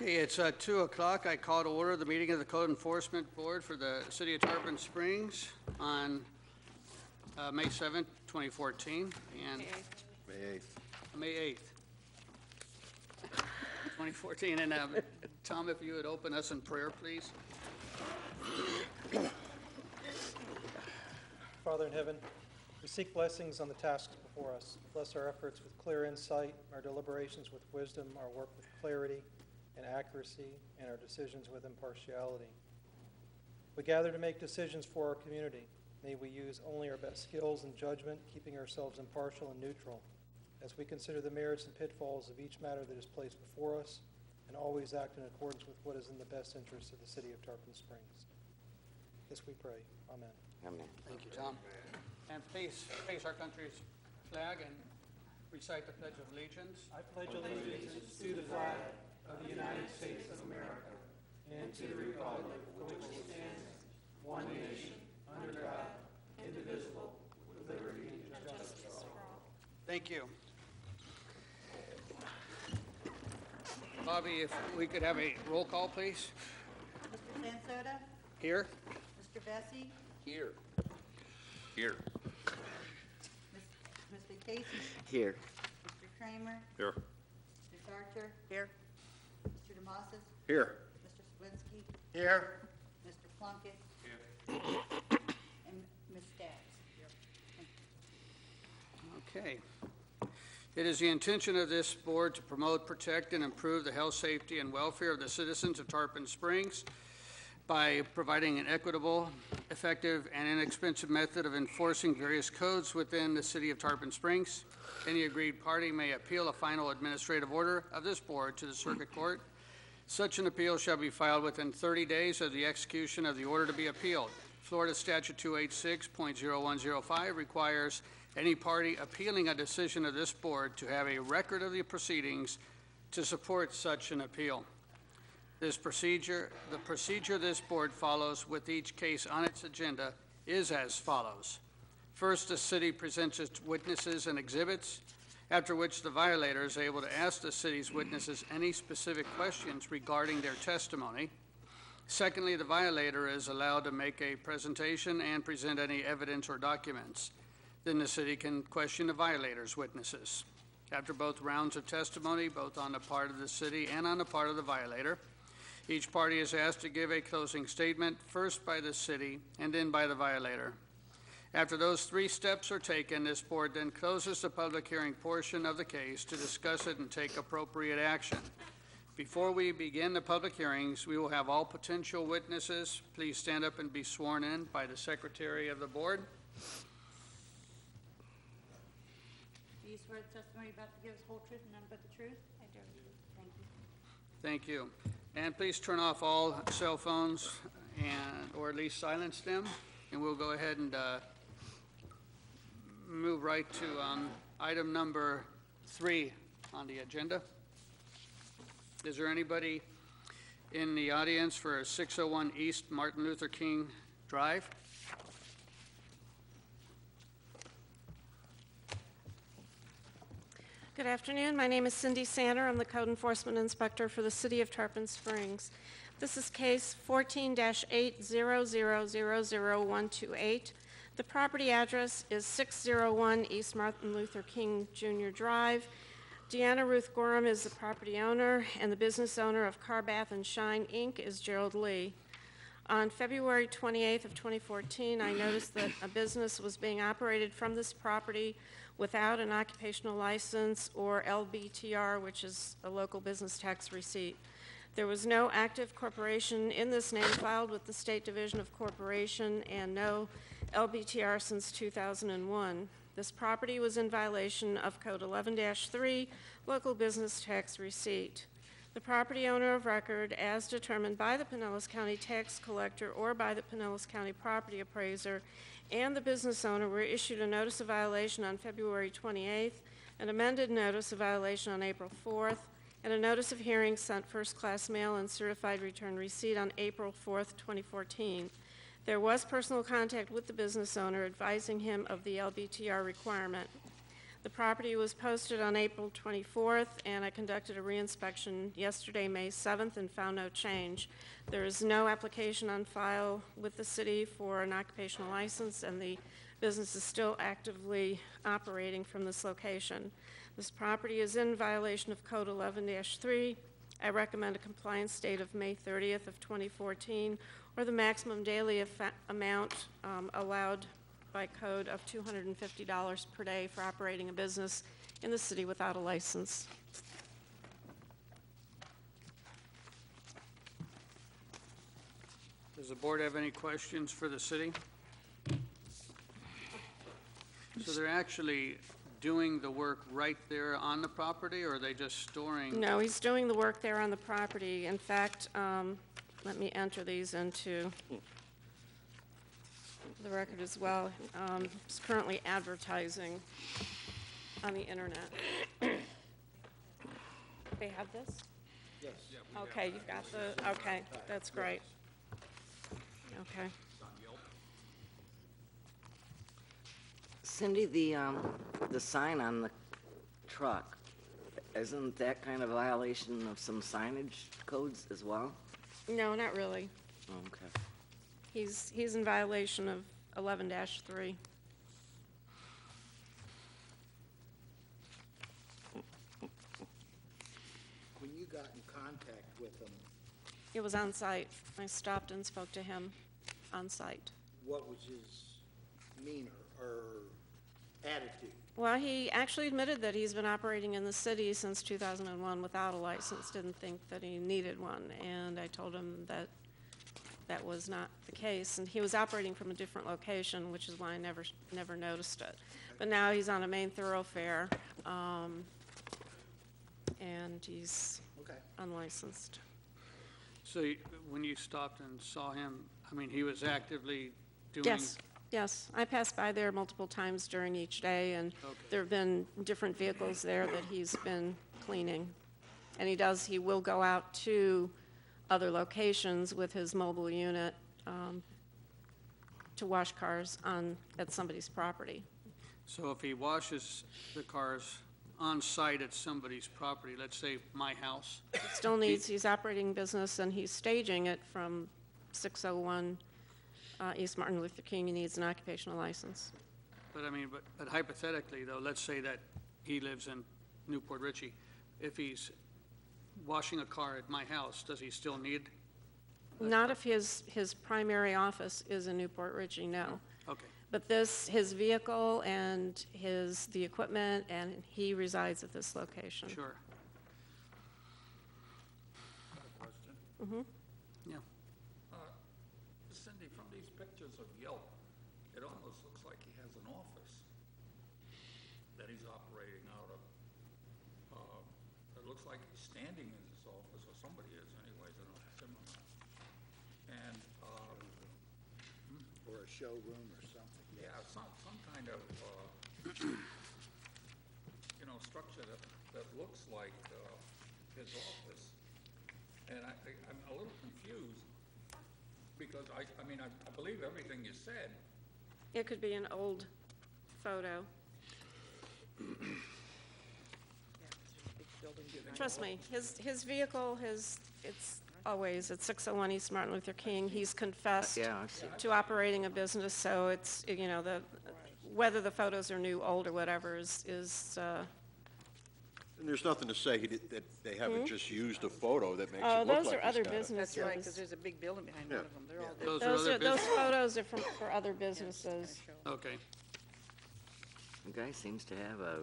Okay, it's 2 o'clock. I call to order the meeting of the Code Enforcement Board for the City of Tarpon Springs on May 7th, 2014, and May 8th, 2014. And Tom, if you would open us in prayer, please. Father in heaven, we seek blessings on the tasks before us. Bless our efforts with clear insight, our deliberations with wisdom, our work with clarity and accuracy, and our decisions with impartiality. We gather to make decisions for our community. May we use only our best skills and judgment, keeping ourselves impartial and neutral as we consider the merits and pitfalls of each matter that is placed before us, and always act in accordance with what is in the best interest of the city of Tarpon Springs. This we pray. Amen. Amen. Thank you, Tom. And please face our country's flag and recite the Pledge of Allegiance. I pledge allegiance to the flag of the United States of America and to the republic for which it stands, one nation, under God, indivisible, with liberty and justice for all. Thank you. Bobby, if we could have a roll call, please. Mr. Sansoda? Here. Mr. Bessie? Here. Here. Mr. Casey? Here. Mr. Kramer? Here. Mr. Sarcher? Here. Mr. DeMossis? Here. Mr. Swinsky? Here. Mr. Plunkett? Here. And Ms. Staggs? Here. Okay. It is the intention of this board to promote, protect, and improve the health, safety, and welfare of the citizens of Tarpon Springs by providing an equitable, effective, and inexpensive method of enforcing various codes within the city of Tarpon Springs. Any agreed party may appeal a final administrative order of this board to the circuit court. Such an appeal shall be filed within 30 days of the execution of the order to be appealed. Florida Statute 286.0105 requires any party appealing a decision of this board to have a record of the proceedings to support such an appeal. The procedure this board follows with each case on its agenda is as follows. First, the city presents its witnesses and exhibits, after which the violator is able to ask the city's witnesses any specific questions regarding their testimony. Secondly, the violator is allowed to make a presentation and present any evidence or documents. Then the city can question the violator's witnesses. After both rounds of testimony, both on the part of the city and on the part of the violator, each party is asked to give a closing statement, first by the city and then by the violator. After those three steps are taken, this board then closes the public hearing portion of the case to discuss it and take appropriate action. Before we begin the public hearings, we will have all potential witnesses please stand up and be sworn in by the secretary of the board. Do you swear the testimony you're about to give us whole truth and none but the truth? I do. Thank you. Thank you. And please turn off all cell phones or at least silence them. And we'll go ahead and move right to item number 3 on the agenda. Is there anybody in the audience for 601 East Martin Luther King Drive? Good afternoon. My name is Cindy Sander. I'm the Code Enforcement Inspector for the City of Tarpon Springs. This is case 14-8000128. The property address is 601 East Martin Luther King Jr. Drive. Deanna Ruth Gorham is the property owner, and the business owner of Car Bath and Shine, Inc. is Gerald Lee. On February 28th of 2014, I noticed that a business was being operated from this property without an occupational license or LBTR, which is a local business tax receipt. There was no active corporation in this name filed with the State Division of Corporation and no LBTR since 2001. This property was in violation of Code 11-3, local business tax receipt. The property owner of record, as determined by the Pinellas County Tax Collector or by the Pinellas County Property Appraiser, and the business owner were issued a notice of violation on February 28th, an amended notice of violation on April 4th, and a notice of hearing sent first-class mail and certified return receipt on April 4th, 2014. There was personal contact with the business owner advising him of the LBTR requirement. The property was posted on April 24th, and I conducted a reinspection yesterday, May 7th, and found no change. There is no application on file with the city for an occupational license, and the business is still actively operating from this location. This property is in violation of Code 11-3. I recommend a compliance date of May 30th of 2014, or the maximum daily amount allowed by code of $250 per day for operating a business in the city without a license. Does the board have any questions for the city? So they're actually doing the work right there on the property, or are they just storing? No, he's doing the work there on the property. In fact, let me enter these into the record as well. He's currently advertising on the internet. They have this? Yes. Okay, you've got the, okay, that's great. Okay. Cindy, the sign on the truck, isn't that kind of violation of some signage codes as well? No, not really. Okay. He's in violation of 11-3. When you got in contact with him, It was on site. I stopped and spoke to him on site. what was his demeanor or attitude? Well, he actually admitted that he's been operating in the city since 2001 without a license, didn't think that he needed one, and I told him that that was not the case, and he was operating from a different location, which is why I never noticed it. But now he's on a main thoroughfare, and he's Okay. unlicensed. So when you stopped and saw him, I mean, he was actively doing? Yes, yes. I passed by there multiple times during each day, and Okay. there have been different vehicles there that he's been cleaning. And he will go out to other locations with his mobile unit to wash cars at somebody's property. So if he washes the cars on site at somebody's property, let's say my house, Still he's operating business, and he's staging it from 601 East Martin Luther King. He needs an occupational license. but I mean, but hypothetically though, let's say that he lives in Newport Richey. If he's washing a car at my house, does he still need? Not if his primary office is in Newport Richey, no. Okay, But his vehicle and the equipment, and he resides at this location. sure. Yeah. Cindy, from these pictures of Yelp, it almost looks like he has an office that he's operating out of. It looks like he's standing in his office, or somebody is anyways, in a similar. And, Or a showroom or something? yeah, some kind of, structure that looks like his office. And I'm a little confused, because I believe everything you said. It could be an old photo. Trust me, his vehicle, it's always at 601 East Martin Luther King. He's confessed Yeah, I've seen to operating a business, so it's, whether the photos are new, old, or whatever is And there's nothing to say that they haven't just used a photo that makes oh, it look those like are he's other got it. businesses. That's right, because there's a big building behind one of them. They're all different. Those are other Those business? photos are for other businesses. Okay. The guy seems to have a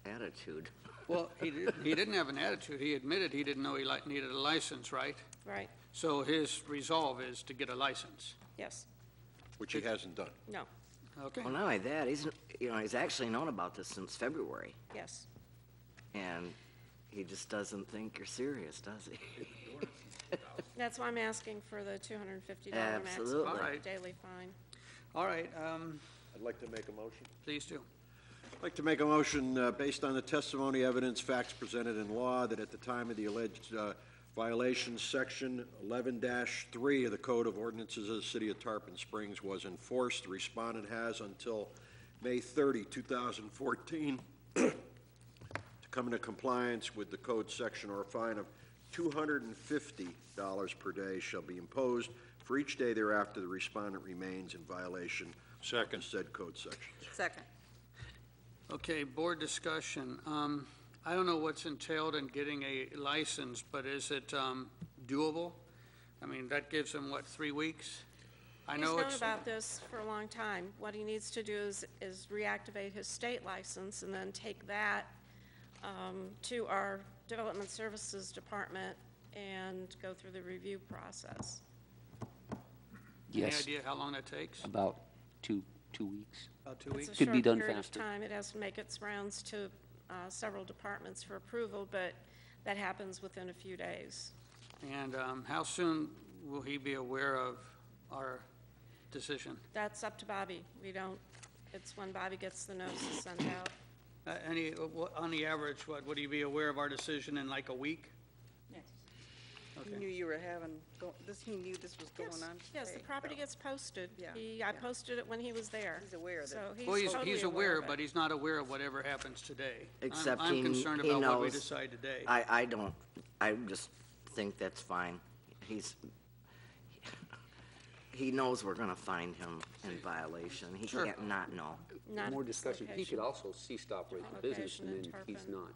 attitude. Well, he didn't have an attitude. He admitted he didn't know he needed a license, right? Right, So his resolve is to get a license. yes, Which he hasn't done. no, Okay. Well, not only that, he's actually known about this since February, yes. and he just doesn't think you're serious, does he? That's why I'm asking for the $250 Absolutely. maximum All right. daily fine. All right, I'd like to make a motion. please do. I'd like to make a motion based on the testimony, evidence, facts presented in law, that at the time of the alleged violation, Section 11-3 of the Code of Ordinances of the City of Tarpon Springs was enforced. The respondent has until May 30, 2014, to come into compliance with the code section, or a fine of $250 per day shall be imposed for each day thereafter the respondent remains in violation of the said code sections. Second. Okay, board discussion. I don't know what's entailed in getting a license, but is it doable? I mean, that gives him, what, 3 weeks? I know He's known it's, about this for a long time. What he needs to do is reactivate his state license and then take that to our Development Services Department and go through the review process. any Yes, idea how long that takes? about two weeks. About 2 It's weeks? a Could be short done period of faster. time. It has to make its rounds to several departments for approval, but that happens within a few days. And how soon will he be aware of our decision? That's up to Bobby. We don't, it's when Bobby gets the notices sent out. On the average, would he be aware of our decision in like a week? Yes. Okay. He knew you were having, he knew this was going on? Yes, the Hey, property gets posted. Yeah, I yeah. posted it when he was there. He's aware of So it. Well, totally he's aware, of it. but he's not aware of whatever happens today. Except I'm concerned he about what we knows- decide today. I don't, I just think that's fine. He knows we're gonna find him in violation. He Sure. can't not know. Not More at this discussion, he location. could also cease to operate the business, Location and in then he's Tarpon. not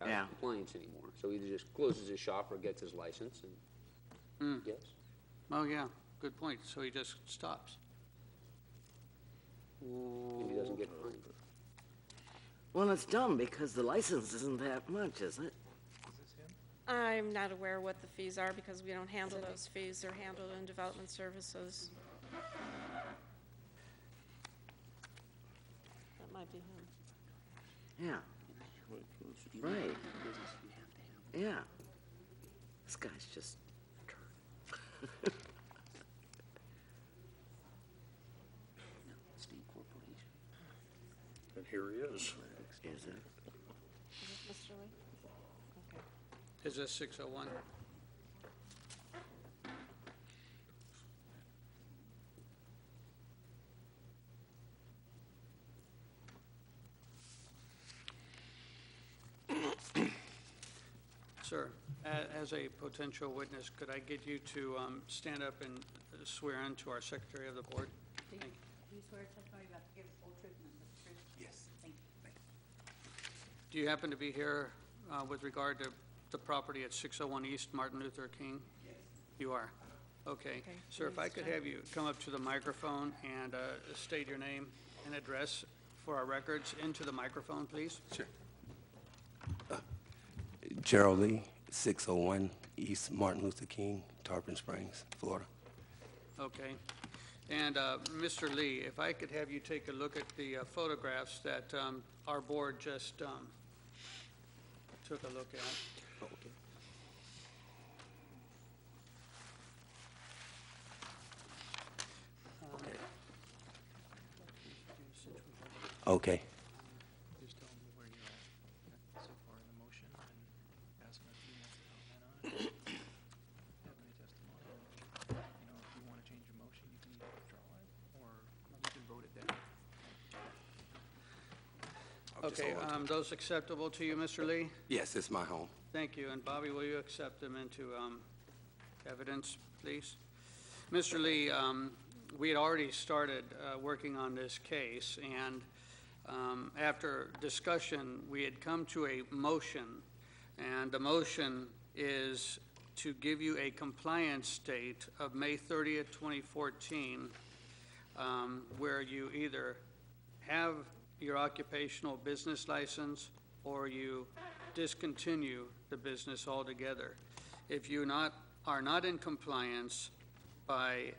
out Yeah. of compliance anymore. So either just closes his shop or gets his license, and, yes. Oh, yeah, good point. So he just stops. And he doesn't get fined. Well, it's dumb because the license isn't that much, is it? I'm not aware what the fees are because we don't handle those fees. They're handled in Development Services. That might be him. Yeah. Right. Yeah. This guy's just. State corporation. And here he is. Is it? Is it Mr. Lee? Okay. Is this 601? Sir, as a potential witness, could I get you to stand up and swear in to our Secretary of the Board? Thank you. Do you swear testimony about to give the whole truth and nothing but the truth? Yes. Thank you. Do you happen to be here with regard to the property at 601 East Martin Luther King? Yes. You are? Okay. Okay, Sir, if I could please have you come up to the microphone and state your name and address for our records into the microphone, please. Sure. Gerald Lee, 601 East Martin Luther King, Tarpon Springs, Florida. Okay. And Mr. Lee, if I could have you take a look at the photographs that our board just took a look at. Okay. Just tell me where you're at so far in the motion and ask them if you want to comment on it. Have any testimony. If you want to change your motion, you can either withdraw it or you can vote it down. Okay, those acceptable to you, Mr. Lee? Yes, it's my home. Thank you. And Bobby, will you accept them into evidence, please? Mr. Lee, we had already started working on this case, and after discussion, we had come to a motion, and the motion is to give you a compliance date of May 30th, 2014, where you either have your occupational business license or you discontinue the business altogether. If you are not in compliance by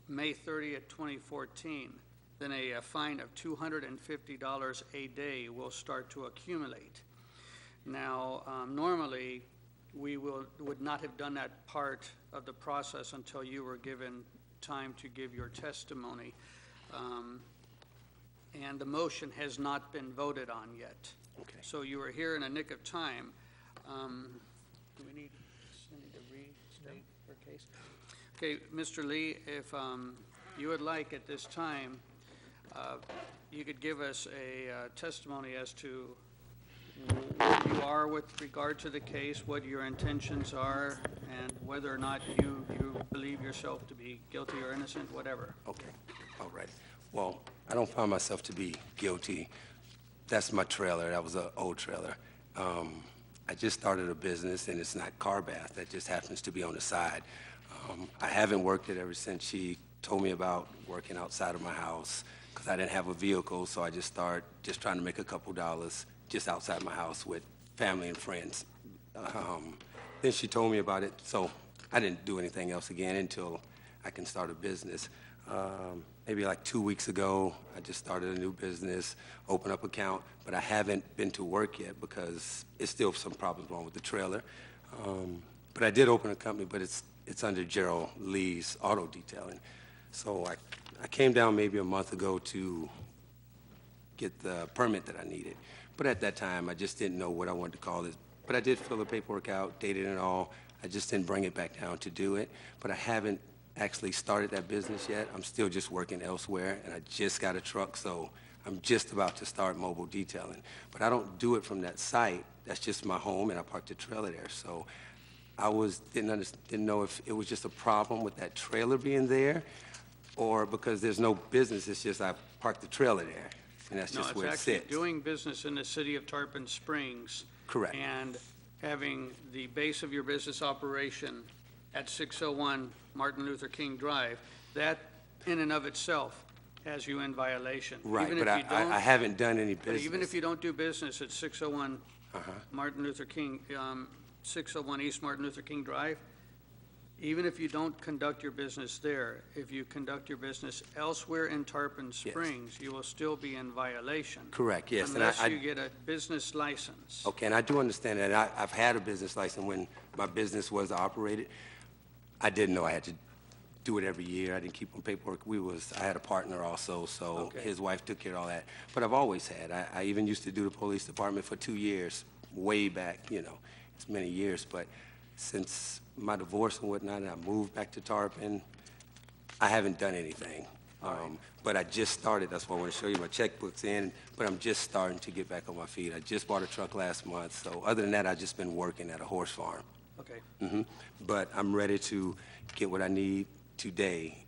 May 30th, 2014, then a fine of $250 a day will start to accumulate. Now, normally, we would not have done that part of the process until you were given time to give your testimony. And the motion has not been voted on yet. Okay. So you are here in a nick of time. Do we need Cindy to restate her case? Okay, Mr. Lee, if you would like at this time, you could give us a testimony as to where you are with regard to the case, what your intentions are, and whether or not you believe yourself to be guilty or innocent, whatever. Okay, all right. Well, I don't find myself to be guilty. That's my trailer. That was an old trailer. I just started a business, and it's not car bath. That just happens to be on the side. I haven't worked it ever since she told me about working outside of my house, because I didn't have a vehicle, so I just started just trying to make a couple dollars just outside my house with family and friends. Then she told me about it, so I didn't do anything else again until I can start a business. Maybe like 2 weeks ago, I just started a new business, opened up account, but I haven't been to work yet because it's still some problems wrong with the trailer. But I did open a company, but it's under Gerald Lee's auto detailing. So I came down maybe a month ago to get the permit that I needed. But at that time, I just didn't know what I wanted to call it. But I did fill the paperwork out, dated it all. I just didn't bring it back down to do it. But I haven't actually started that business yet. I'm still just working elsewhere, and I just got a truck, so I'm just about to start mobile detailing. But I don't do it from that site. That's just my home, and I parked the trailer there. So I didn't know if it was just a problem with that trailer being there, or because there's no business, it's just I parked the trailer there, and that's just where it No, it's actually sits. doing business in the city of Tarpon Springs. Correct. And having the base of your business operation at 601 Martin Luther King Drive, that in and of itself has you in violation. Right, Even but if you don't- I haven't done any but business. even if you don't do business at 601 Martin Luther King, 601 East Martin Luther King Drive, even if you don't conduct your business there, if you conduct your business elsewhere in Tarpon Springs, you will still be in violation. Correct, yes. And Unless I- you get a business license. Okay, and I do understand that. I've had a business license when my business was operated. I didn't know I had to do it every year. I didn't keep on paperwork. I had a partner also, so Okay. his wife took care of all that. But I've always had. I even used to do the police department for 2 years, way back, it's many years. But since my divorce and whatnot, and I moved back to Tarpon, I haven't done anything. But I just started. That's why I want to show you my checkbook's in, but I'm just starting to get back on my feet. I just bought a truck last month, so other than that, I've just been working at a horse farm. Okay. But I'm ready to get what I need today,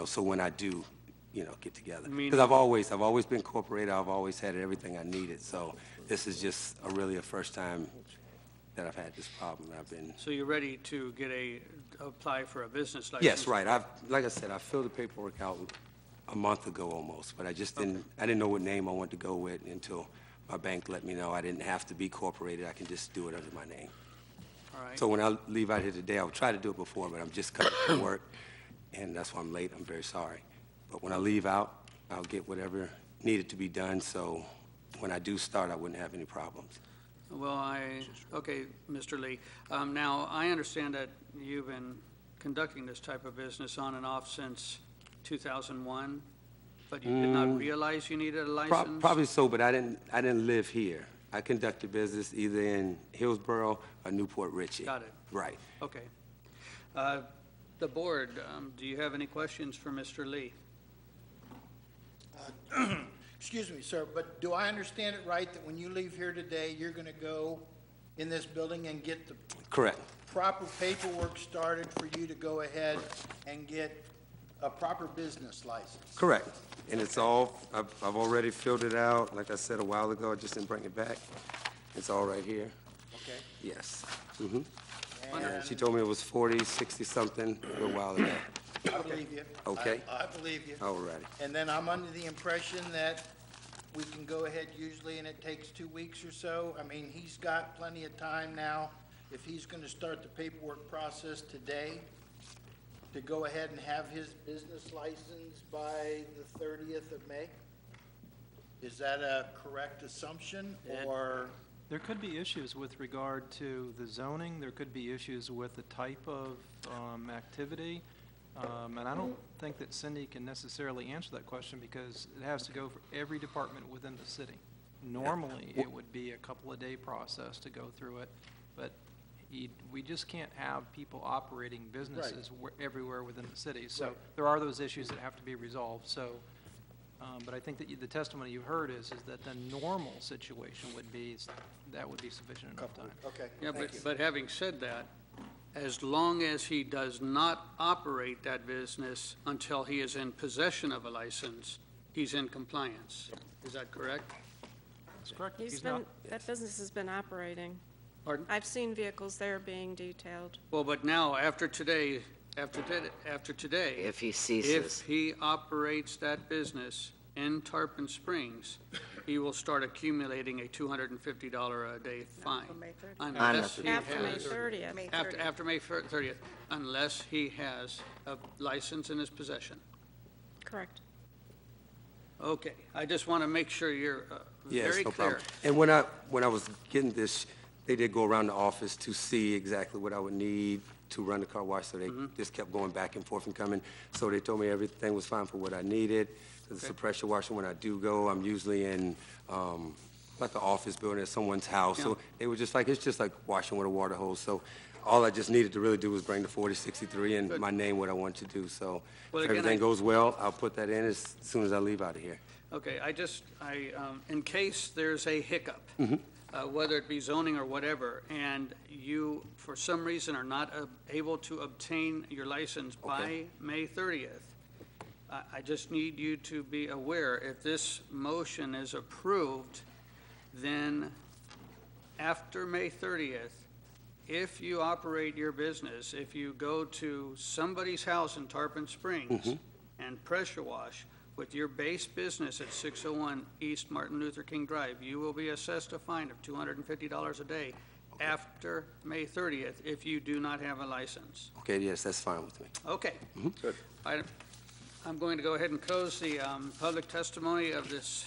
so when I do, get together. Because I've always been incorporated, I've always had everything I needed, so this is just really a first time that I've had this problem. So you're ready to apply for a business license? Yes, right. Like I said, I filled the paperwork out a month ago almost, but I just I didn't know what name I wanted to go with until my bank let me know I didn't have to be incorporated. I can just do it under my name. All right. So when I leave out here today, I'll try to do it before, but I'm just coming from work, and that's why I'm late. I'm very sorry. But when I leave out, I'll get whatever needed to be done, so when I do start, I wouldn't have any problems. Well, okay, Mr. Lee. Now, I understand that you've been conducting this type of business on and off since 2001, but you did not realize you needed a license? Probably so, but I didn't live here. I conducted business either in Hillsborough or Newport Richey. Got it. Right. Okay. The board, do you have any questions for Mr. Lee? Excuse me, sir, but do I understand it right that when you leave here today, you're going to go in this building and get the Correct. proper paperwork started for you to go ahead and get a proper business license? Correct. And it's all, I've already filled it out. Like I said a while ago, I just didn't bring it back. It's all right here. Okay. Yes. And She told me it was 40, 60-something a little while ago. I believe you. Okay. I believe you. All righty. And then I'm under the impression that we can go ahead usually, and it takes 2 weeks or so. I mean, he's got plenty of time now, if he's going to start the paperwork process today, to go ahead and have his business license by the 30th of May? Is that a correct assumption, or? There could be issues with regard to the zoning. There could be issues with the type of activity. And I don't think that Cindy can necessarily answer that question because it has to go for every department within the city. Normally, it would be a couple of day process to go through it, but we just can't have people operating businesses everywhere within the city. So Right. there are those issues that have to be resolved. So But I think that the testimony you heard is that the normal situation would be, that would be sufficient enough time. Okay, Yeah, thank you. but having said that, as long as he does not operate that business until he is in possession of a license, he's in compliance. Is that correct? That's correct. He's He's been, not, that business has been operating. Pardon? I've seen vehicles there being detailed. Well, but now, after today, If he if ceases. he operates that business in Tarpon Springs, he will start accumulating a $250 a day fine. From May 30th. Unless he After May has, 30th. May after, 30th. after May 30th, unless he has a license in his possession. Correct. Okay, I just want to make sure you're Yes, very no clear. problem. And when I was getting this, they did go around the office to see exactly what I would need to run the car wash, so they just kept going back and forth and coming. So they told me everything was fine for what I needed. It's a pressure washer. When I do go, I'm usually in like an office building at someone's house. So they were just like, it's just like washing with a water hose. So all I just needed to really do was bring the 4063 and my name, what I want to do. So Well, if again, everything I- goes well, I'll put that in as soon as I leave out of here. Okay, in case there's a hiccup, whether it be zoning or whatever, and you, for some reason, are not able to obtain your license by May 30th, I just need you to be aware, if this motion is approved, then after May 30th, if you operate your business, if you go to somebody's house in Tarpon Springs and pressure wash with your base business at 601 East Martin Luther King Drive, you will be assessed a fine of $250 a day after May 30th if you do not have a license. Okay, yes, that's fine with me. Okay. Good. I'm going to go ahead and close the public testimony of this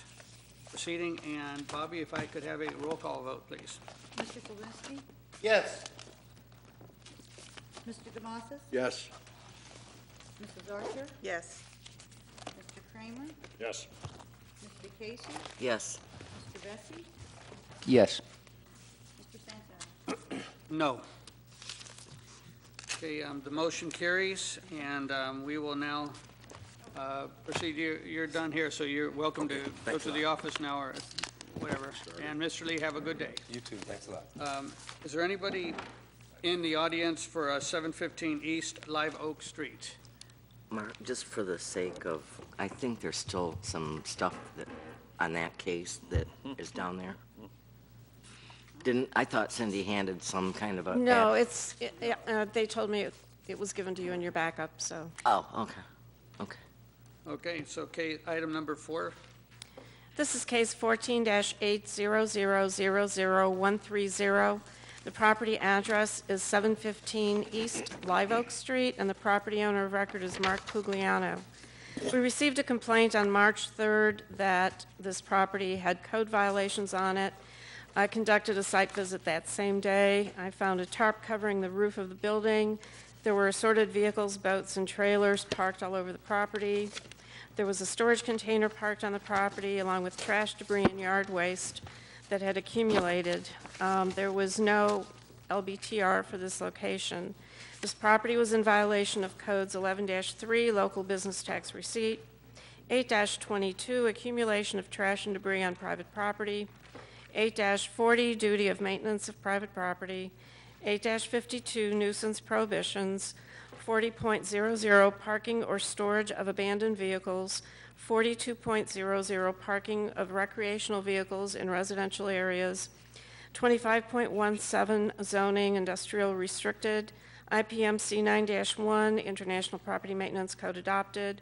proceeding, and Bobby, if I could have a roll call vote, please. Mr. Kowinski? Yes. Mr. Demasis? Yes. Mrs. Archer? Yes. Mr. Kramer? Yes. Mr. Casey? Yes. Mr. Bessie? Yes. Mr. Santana? No. Okay, the motion carries, and we will now proceed. You're done here, so you're welcome to go thanks to a the office now or whatever. And Mr. Lee, have a good day. You too, thanks a lot. Is there anybody in the audience for 715 East Live Oak Street? Mark, just for the sake of, I think there's still some stuff that, on that case that is down there. I thought Cindy handed some kind of a. No, they told me it was given to you in your backup, so. Oh, okay, okay. Okay, so item number 4. This is case 14-800000130. The property address is 715 East Live Oak Street, and the property owner of record is Mark Pugliano. We received a complaint on March 3rd that this property had code violations on it. I conducted a site visit that same day. I found a tarp covering the roof of the building. There were assorted vehicles, boats, and trailers parked all over the property. There was a storage container parked on the property, along with trash, debris, and yard waste that had accumulated. There was no LBTR for this location. This property was in violation of codes 11-3, local business tax receipt, 8-22, accumulation of trash and debris on private property, 8-40, duty of maintenance of private property, 8-52, nuisance prohibitions, 40.00, parking or storage of abandoned vehicles, 42.00, parking of recreational vehicles in residential areas, 25.17, zoning industrial restricted, IPMC 9-1, International Property Maintenance Code adopted,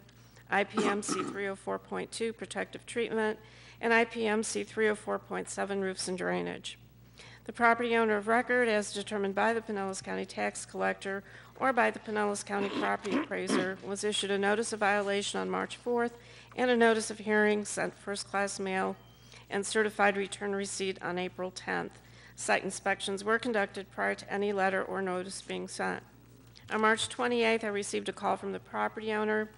IPMC 304.2, protective treatment, and IPMC 304.7, roofs and drainage. The property owner of record, as determined by the Pinellas County Tax Collector or by the Pinellas County Property Appraiser, was issued a notice of violation on March 4th and a notice of hearing sent first-class mail and certified return receipt on April 10th. Site inspections were conducted prior to any letter or notice being sent. On March 28th, I received a call from the property owner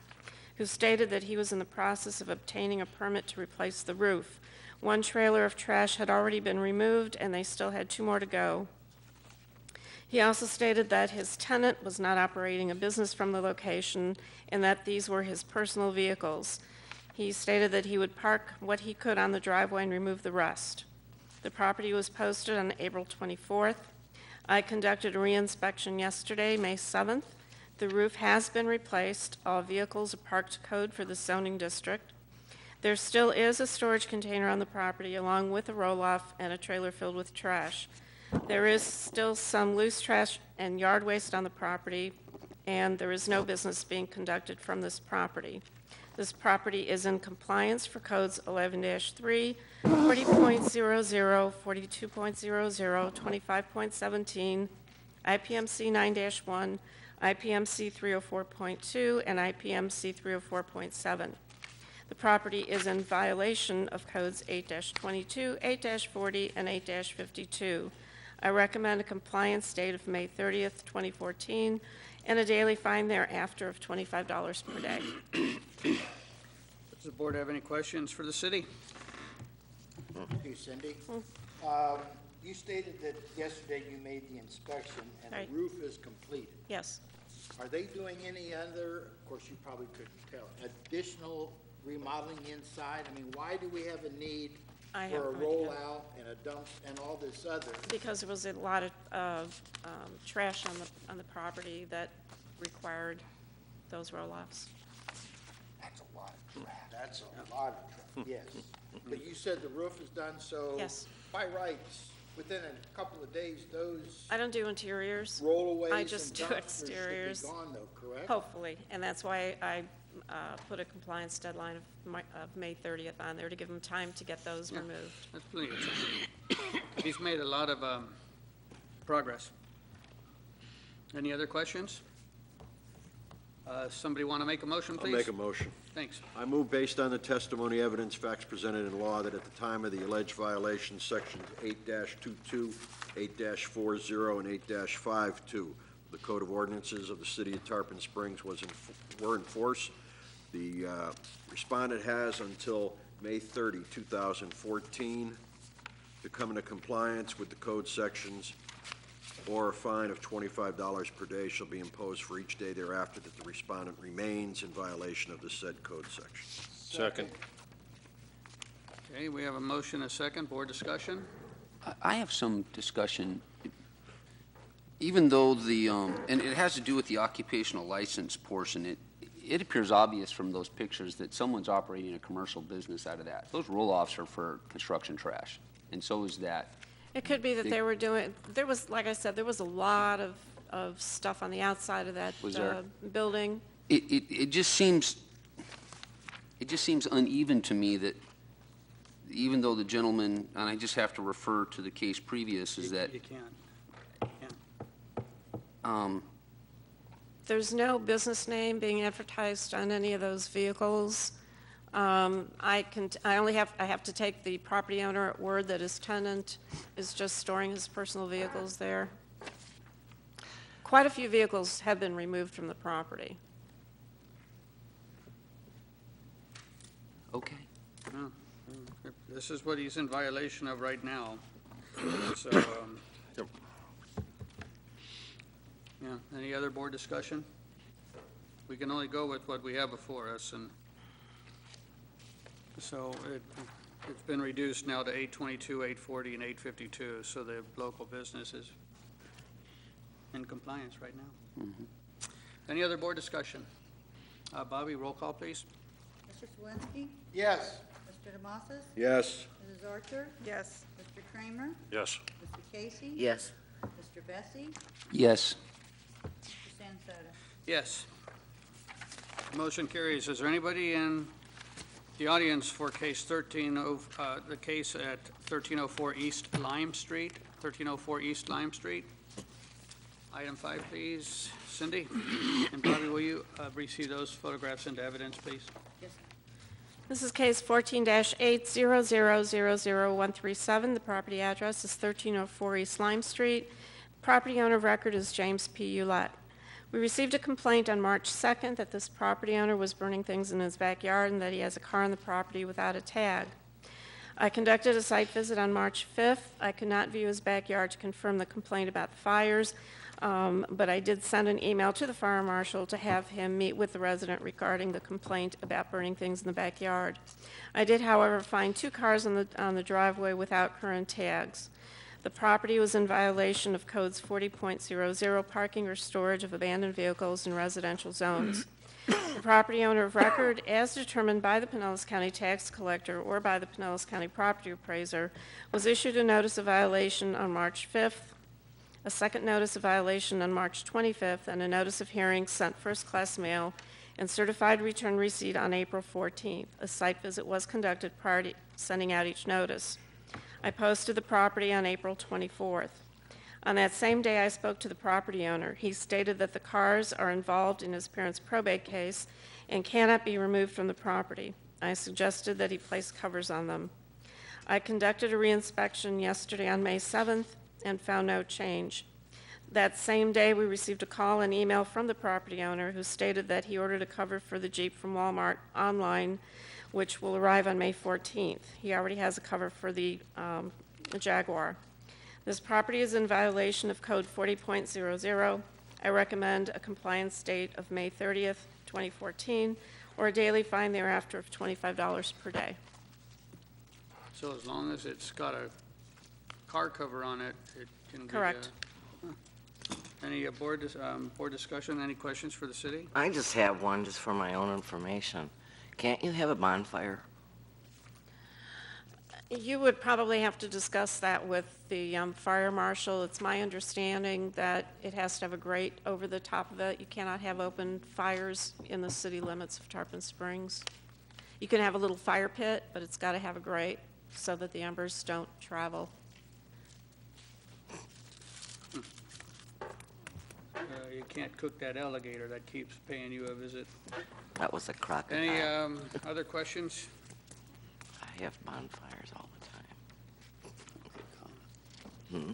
who stated that he was in the process of obtaining a permit to replace the roof. One trailer of trash had already been removed, and they still had 2 more to go. He also stated that his tenant was not operating a business from the location and that these were his personal vehicles. He stated that he would park what he could on the driveway and remove the rest. The property was posted on April 24th. I conducted a re-inspection yesterday, May 7th. The roof has been replaced. All vehicles are parked to code for the zoning district. There still is a storage container on the property along with a roll-off and a trailer filled with trash. There is still some loose trash and yard waste on the property, and there is no business being conducted from this property. This property is in compliance for codes 11-3, 40.00, 42.00, 25.17, IPMC 9-1, IPMC 304.2, and IPMC 304.7. The property is in violation of codes 8-22, 8-40, and 8-52. I recommend a compliance date of May 30th, 2014, and a daily fine thereafter of $25 per day. Does the board have any questions for the city? Hey, Cindy. You stated that yesterday you made the inspection and Right. the roof is completed. Yes. Are they doing any other, of course, you probably couldn't tell, additional remodeling inside? I mean, why do we have a need I have for a no idea. rollout and a dump and all this other? Because there was a lot of trash on the property that required those roll-offs. That's a lot of trash. That's a lot of trash, yes. But you said the roof is done, so. Yes. By rights, within a couple of days, those I don't do interiors. rollaways I and just do dumpsters exteriors. should be gone though, correct? Hopefully, and that's why I put a compliance deadline of May 30th on there to give them time to get those Yeah. removed. That's plenty of time. He's made a lot of progress. Any other questions? Somebody want to make a motion, I'll please? make a motion. Thanks. I move based on the testimony, evidence, facts presented in law that at the time of the alleged violation, sections 8-22, 8-40, and 8-52, the Code of Ordinances of the City of Tarpon Springs were in force. The respondent has until May 30, 2014 to come into compliance with the code sections, or a fine of $25 per day shall be imposed for each day thereafter that the respondent remains in violation of the said code section. Second. Okay, we have a motion, a second. Board discussion? I have some discussion. Even though and it has to do with the occupational license portion, it appears obvious from those pictures that someone's operating a commercial business out of that. Those roll-offs are for construction trash, and so is that. It could be that they were doing, there was, like I said, there was a lot of stuff on the outside of that Was there? building. It just seems uneven to me that even though the gentleman, and I just have to refer to the case previous, is that You can't. You can't. There's no business name being advertised on any of those vehicles. I have to take the property owner at word that his tenant is just storing his personal vehicles there. Quite a few vehicles have been removed from the property. okay. No. This is what he's in violation of right now. So, yeah, any other board discussion? We can only go with what we have before us, and so it's been reduced now to 822, 840, and 852, so the local business is in compliance right now. Any other board discussion? Bobby, roll call, please. Mr. Swansky? Yes. Mr. DeMasis? Yes. Mrs. Archer? Yes. Mr. Kramer? Yes. Mr. Casey? Yes. Mr. Bessie? Yes. Mr. Sansota? Yes. Motion carries. Is there anybody in the audience for case the case at 1304 East Lime Street? 1304 East Lime Street? Item 5, please. Cindy? And Bobby, will you receive those photographs into evidence, please? Yes, sir. This is case 14-8000137. The property address is 1304 East Lime Street. Property owner of record is James P. Ulett. We received a complaint on March 2nd that this property owner was burning things in his backyard and that he has a car on the property without a tag. I conducted a site visit on March 5th. I could not view his backyard to confirm the complaint about the fires. But I did send an email to the fire marshal to have him meet with the resident regarding the complaint about burning things in the backyard. I did, however, find 2 cars on the driveway without current tags. The property was in violation of codes 40.00, parking or storage of abandoned vehicles in residential zones. The property owner of record, as determined by the Pinellas County Tax Collector or by the Pinellas County Property Appraiser, was issued a notice of violation on March 5th, a second notice of violation on March 25th, and a notice of hearing sent first-class mail and certified return receipt on April 14th. A site visit was conducted prior to sending out each notice. I posted the property on April 24th. On that same day, I spoke to the property owner. He stated that the cars are involved in his parents' probate case and cannot be removed from the property. I suggested that he place covers on them. I conducted a reinspection yesterday on May 7th and found no change. That same day, we received a call and email from the property owner who stated that he ordered a cover for the Jeep from Walmart online, which will arrive on May 14th. He already has a cover for the Jaguar. This property is in violation of code 40.00. I recommend a compliance date of May 30th, 2014, or a daily fine thereafter of $25 per day. So as long as it's got a car cover on it, it can be... Correct. Any board discussion, any questions for the city? I just have one, just for my own information. Can't you have a bonfire? You would probably have to discuss that with the fire marshal. It's my understanding that it has to have a grate over the top of it. You cannot have open fires in the city limits of Tarpon Springs. You can have a little fire pit, but it's got to have a grate so that the embers don't travel. You can't cook that alligator that keeps paying you a visit. That was a crocodile. Any other questions? I have bonfires all the time. Hmm?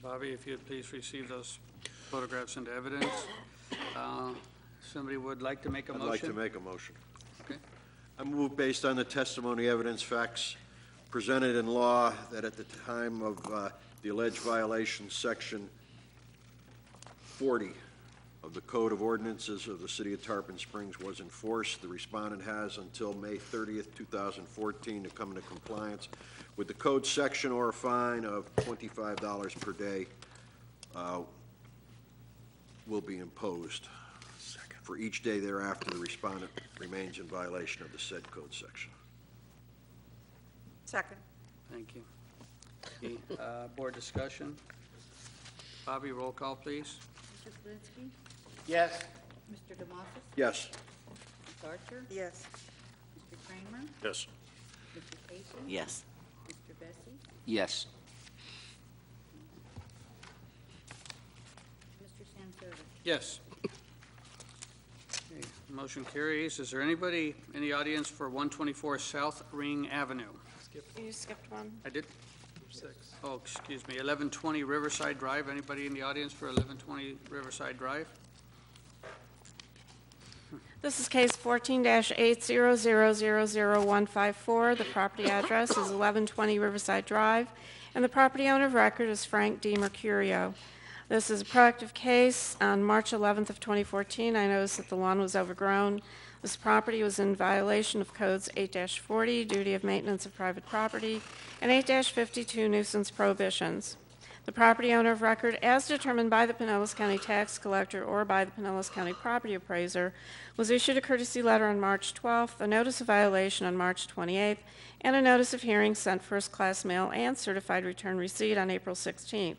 Bobby, if you'd please receive those photographs into evidence. Somebody would like to make a motion? I'd like to make a motion. Okay. I move based on the testimony, evidence, facts presented in law that at the time of the alleged violation, Section 40 of the Code of Ordinances of the City of Tarpon Springs was enforced. The respondent has until May 30th, 2014 to come into compliance with the code section or a fine of $25 per day will be imposed for each day thereafter the respondent remains in violation of the said code section. Second. Thank you. Okay, board discussion. Bobby, roll call, please. Mr. Zelinski? Yes. Mr. DeMoss? Yes. Ms. Archer? Yes. Mr. Kramer? Yes. Mr. Casey? Yes. Mr. Bessie? Yes. Mr. Sanford? Yes. Okay, motion carries. Is there anybody in the audience for 124 South Ring Avenue? You skipped one. I did? Oh, excuse me, 1120 Riverside Drive. Anybody in the audience for 1120 Riverside Drive? This is case 14-8000154. The property address is 1120 Riverside Drive, and the property owner of record is Frank D. Mercurio. This is a proactive case. On March 11th of 2014, I noticed that the lawn was overgrown. This property was in violation of codes 8-40, duty of maintenance of private property, and 8-52, nuisance prohibitions. The property owner of record, as determined by the Pinellas County Tax Collector or by the Pinellas County Property Appraiser, was issued a courtesy letter on March 12th, a notice of violation on March 28th, and a notice of hearing sent first-class mail and certified return receipt on April 16th.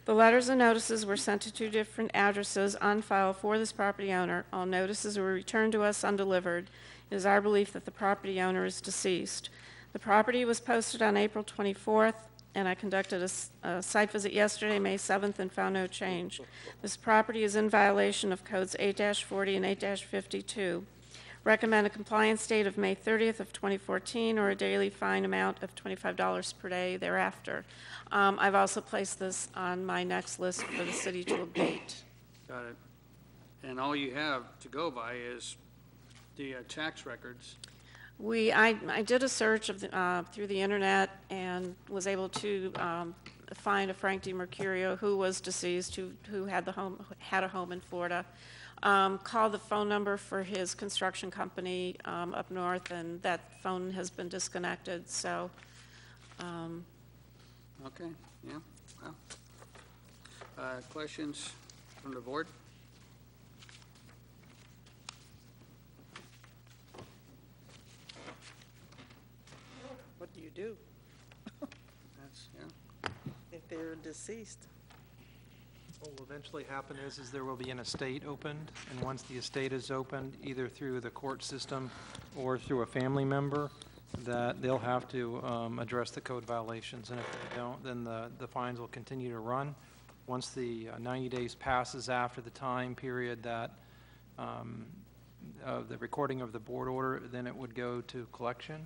The letters and notices were sent to 2 different addresses on file for this property owner. All notices were returned to us undelivered. It is our belief that the property owner is deceased. The property was posted on April 24th, and I conducted a site visit yesterday, May 7th, and found no change. This property is in violation of codes 8-40 and 8-52. Recommend a compliance date of May 30th of 2014 or a daily fine amount of $25 per day thereafter. I've also placed this on my next list for the city to abate. Got it. And all you have to go by is the tax records. I did a search of through the internet and was able to find a Frank DiMercurio who was deceased, who had a home in Florida. Called the phone number for his construction company up north, and that phone has been disconnected. So, Okay, yeah, well. Questions from the board? What do you do That's, yeah. if they're deceased? What will eventually happen is there will be an estate opened, and once the estate is opened, either through the court system or through a family member, that they'll have to address the code violations, and if they don't, then the fines will continue to run. Once the 90 days passes after the time period that of the recording of the board order, then it would go to collection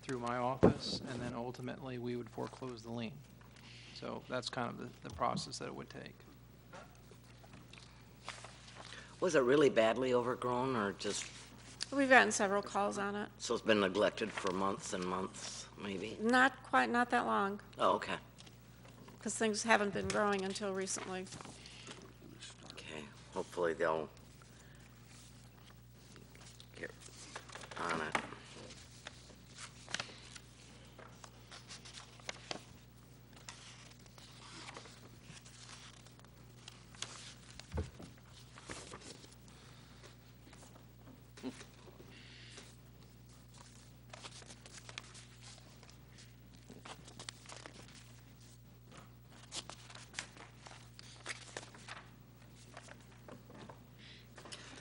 through my office, and then ultimately we would foreclose the lien. So that's kind of the process that it would take. Was it really badly overgrown, or just, we've gotten several calls on it. so it's been neglected for months and months, maybe? Not that long, Oh, okay. because things haven't been growing until recently. Okay, hopefully they'll get on it.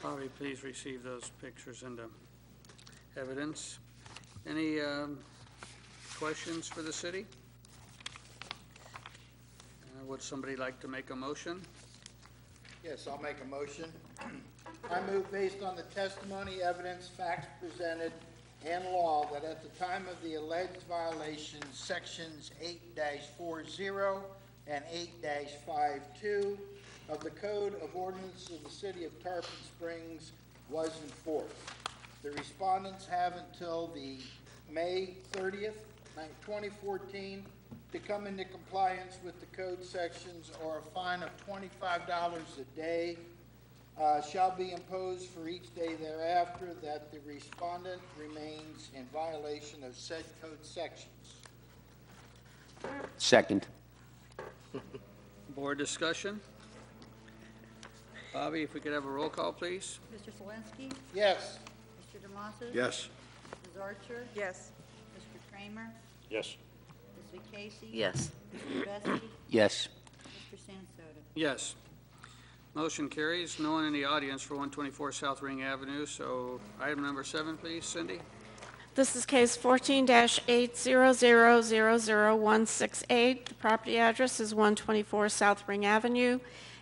Bobby, please receive those pictures into evidence. Any questions for the city? Would somebody like to make a motion? Yes, I'll make a motion. I move based on the testimony, evidence, facts presented, and law that at the time of the alleged violations, sections 8-40 and 8-52 of the Code of Ordinances of the City of Tarpon Springs was enforced. The respondents have until the May 30th, 2014 to come into compliance with the code sections, or a fine of $25 a day shall be imposed for each day thereafter that the respondent remains in violation of said code sections. Second. Board discussion? Bobby, if we could have a roll call, please? Mr. Selinsky? Yes. Mr. DeMoss? Yes. Ms. Archer? Yes. Mr. Kramer? Yes. Ms. Casey? Yes. Mr. Bessie? Yes. Mr. Sansota? Yes. Motion carries. No one in the audience for 124 South Ring Avenue, so item number 7, please, Cindy. This is case 14-800000168. The property address is 124 South Ring Avenue,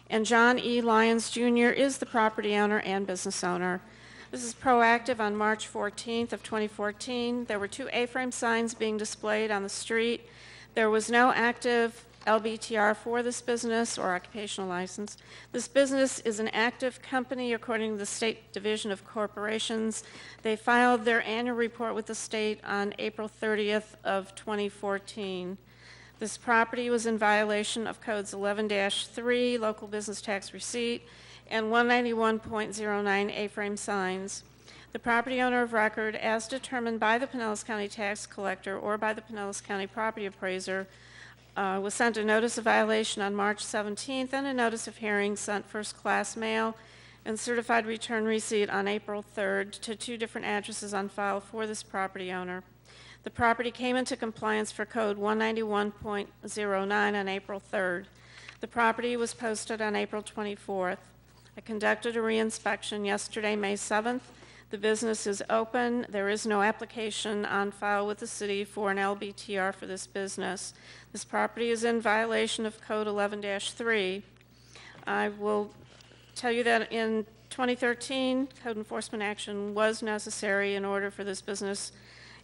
and John E. Lyons Jr. is the property owner and business owner. This is proactive. On March 14th of 2014, there were 2 A-frame signs being displayed on the street. There was no active LBTR for this business or occupational license. This business is an active company according to the State Division of Corporations. They filed their annual report with the state on April 30th of 2014. This property was in violation of codes 11-3, local business tax receipt, and 191.09 A-frame signs. The property owner of record, as determined by the Pinellas County Tax Collector or by the Pinellas County Property Appraiser, was sent a notice of violation on March 17th and a notice of hearing sent first-class mail and certified return receipt on April 3rd to 2 different addresses on file for this property owner. The property came into compliance for Code 191.09 on April 3rd. The property was posted on April 24th. I conducted a reinspection yesterday, May 7th. The business is open. There is no application on file with the city for an LBTR for this business. This property is in violation of Code 11-3. I will tell you that in 2013, code enforcement action was necessary in order for this business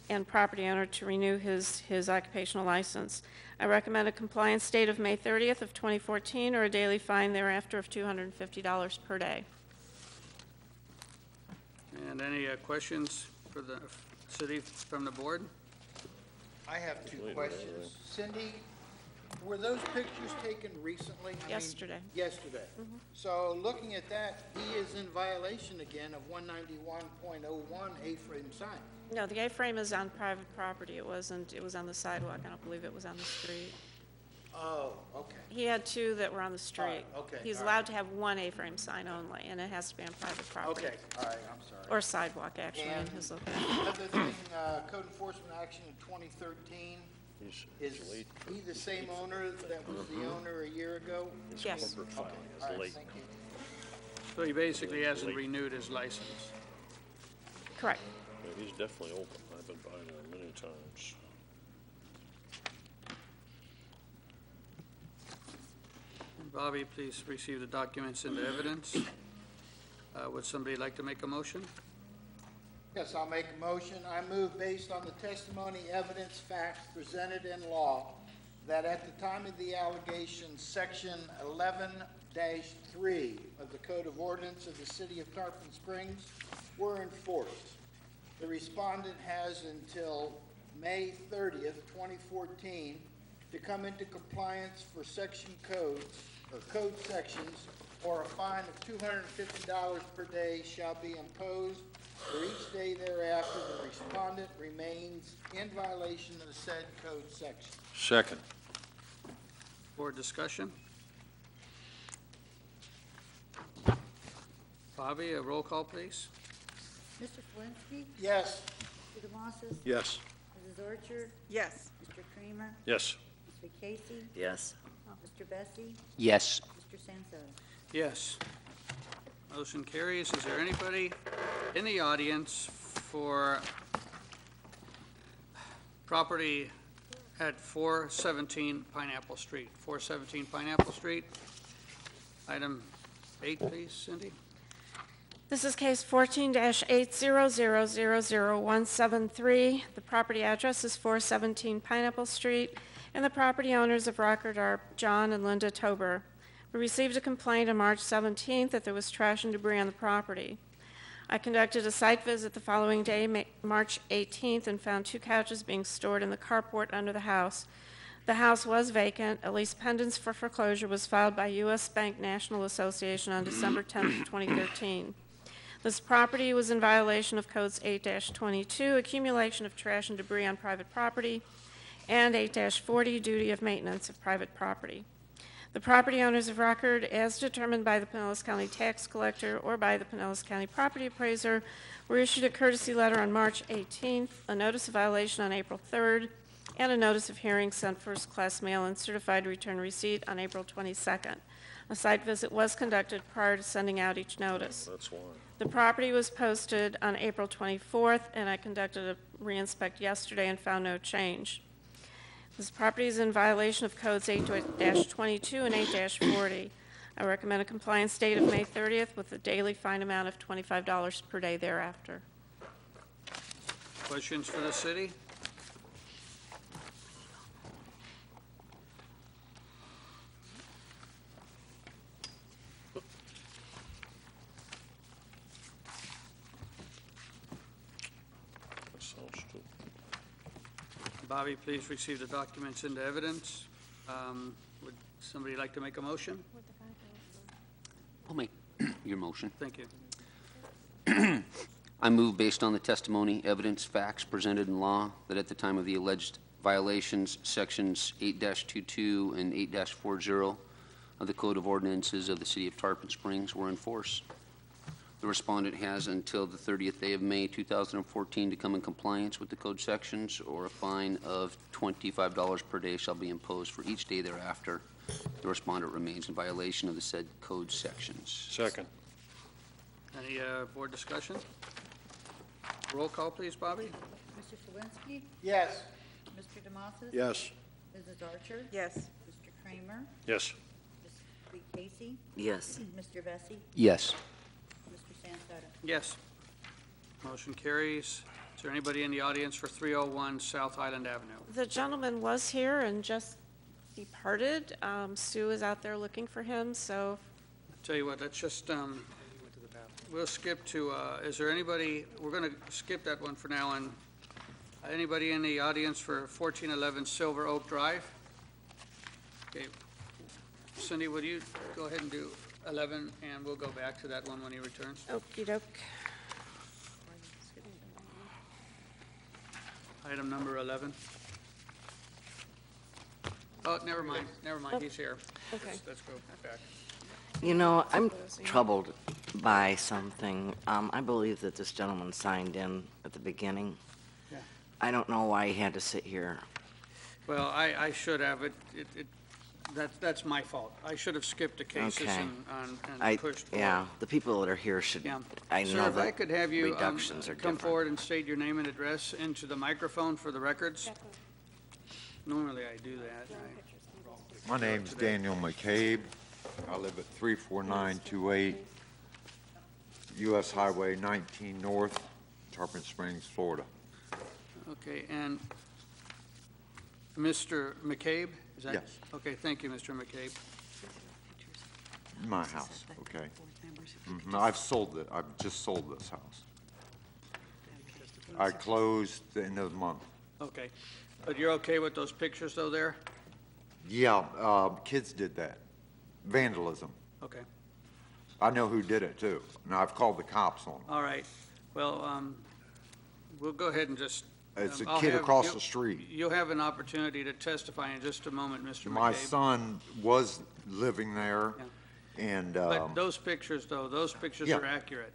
and property owner to renew his occupational license. I recommend a compliance date of May 30th of 2014 or a daily fine thereafter of $250 per day. And any questions for the city from the board? I have 2 questions. Cindy, were those pictures taken recently? Yesterday. Yesterday. So looking at that, he is in violation again of 191.01 A-frame sign. No, the A-frame is on private property. It was on the sidewalk. I don't believe it was on the street. Oh, okay. He had 2 that were on the street. All right, okay, He's all allowed right. to have 1 A-frame sign only, and it has to be on private property. Okay, all right, I'm sorry. Or sidewalk, actually, in And his location. another thing, code enforcement action in 2013, is he the same owner that was the owner a year ago? Yes. Okay, all right, thank you. So he basically hasn't renewed his license. Correct. Yeah, he's definitely open. I've been by there many times. Bobby, please receive the documents into evidence. Would somebody like to make a motion? Yes, I'll make a motion. I move based on the testimony, evidence, facts presented in law that at the time of the allegation, section 11-3 of the Code of Ordinance of the City of Tarpon Springs were enforced. The respondent has until May 30th, 2014 to come into compliance for section codes or code sections, or a fine of $250 per day shall be imposed for each day thereafter the respondent remains in violation of the said code section. Second. Board discussion? Bobby, a roll call, please. Mr. Flensky? Yes. Mr. DeMossis? Yes. Mrs. Orchard? Yes. Mr. Kramer? Yes. Mr. Casey? Yes. Mr. Bessie? Yes. Mr. Sansone? Yes. Motion carries. Is there anybody in the audience for property at 417 Pineapple Street? 417 Pineapple Street. Item 8, please, Cindy. This is case 14-800000173. The property address is 417 Pineapple Street, and the property owners of record are John and Linda Tober. We received a complaint on March 17th that there was trash and debris on the property. I conducted a site visit the following day, March 18th, and found 2 couches being stored in the carport under the house. The house was vacant. A lease pendants for foreclosure was filed by U.S. Bank National Association on December 10th, 2013. This property was in violation of codes 8-22, accumulation of trash and debris on private property, and 8-40, duty of maintenance of private property. The property owners of record, as determined by the Pinellas County Tax Collector or by the Pinellas County Property Appraiser, were issued a courtesy letter on March 18th, a notice of violation on April 3rd, and a notice of hearing sent first-class mail and certified return receipt on April 22nd. A site visit was conducted prior to sending out each notice. That's why. The property was posted on April 24th, and I conducted a reinspect yesterday and found no change. This property is in violation of codes 8-22 and 8-40. I recommend a compliance date of May 30th with a daily fine amount of $25 per day thereafter. Questions for the city? That sounds stupid. Bobby, please receive the documents into evidence. Would somebody like to make a motion? I'll make your motion. Thank you. I move, based on the testimony, evidence, facts presented in law, that at the time of the alleged violations, Sections 8-22 and 8-40 of the Code of Ordinances of the City of Tarpon Springs were in force. The respondent has until the 30th day of May 2014 to come in compliance with the code sections, or a fine of $25 per day shall be imposed for each day thereafter. The respondent remains in violation of the said code sections. Second. Any board discussion? Roll call, please, Bobby? Mr. Shalinski? Yes. Mr. DeMasis? Yes. Mrs. Archer? Yes. Mr. Kramer? Yes. Ms. Lee Casey? Yes. Mr. Vesey? Yes. Mr. Sandsetta? Yes. Motion carries. Is there anybody in the audience for 301 South Highland Avenue? The gentleman was here and just departed. Sue is out there looking for him, so Tell you what, let's just, we'll skip to, is there anybody, we're going to skip that one for now, and anybody in the audience for 1411 Silver Oak Drive? Okay. Cindy, would you go ahead and do 11, and we'll go back to that one when he returns? okey-doke. Item number 11. Oh, never mind, he's here. Okay. Let's go back. You know, I'm troubled by something. I believe that this gentleman signed in at the beginning. Yeah. I don't know why he had to sit here. Well, I should have, that's my fault. I should have skipped the cases Okay. and pushed forward. Yeah, the people that are here should, Yeah. I Sir, know if I that could have you reductions are come different. forward and state your name and address into the microphone for the records. Normally I do that. My name's Daniel McCabe. I live at 34928 US Highway 19 North, Tarpon Springs, Florida. Okay, and Mr. McCabe, is that? Yes. Okay, thank you, Mr. McCabe. My house, okay? I've sold it. I've just sold this house. I closed the end of the month. Okay, but you're okay with those pictures though there? Yeah, kids did that. Vandalism. Okay, I know who did it too. And I've called the cops on them. all right. Well, we'll go ahead and just. It's a I'll kid have- across you'll- the street. You'll have an opportunity to testify in just a moment, Mr. McCabe. My son was living there and, But those pictures, though, those pictures Yeah. are accurate.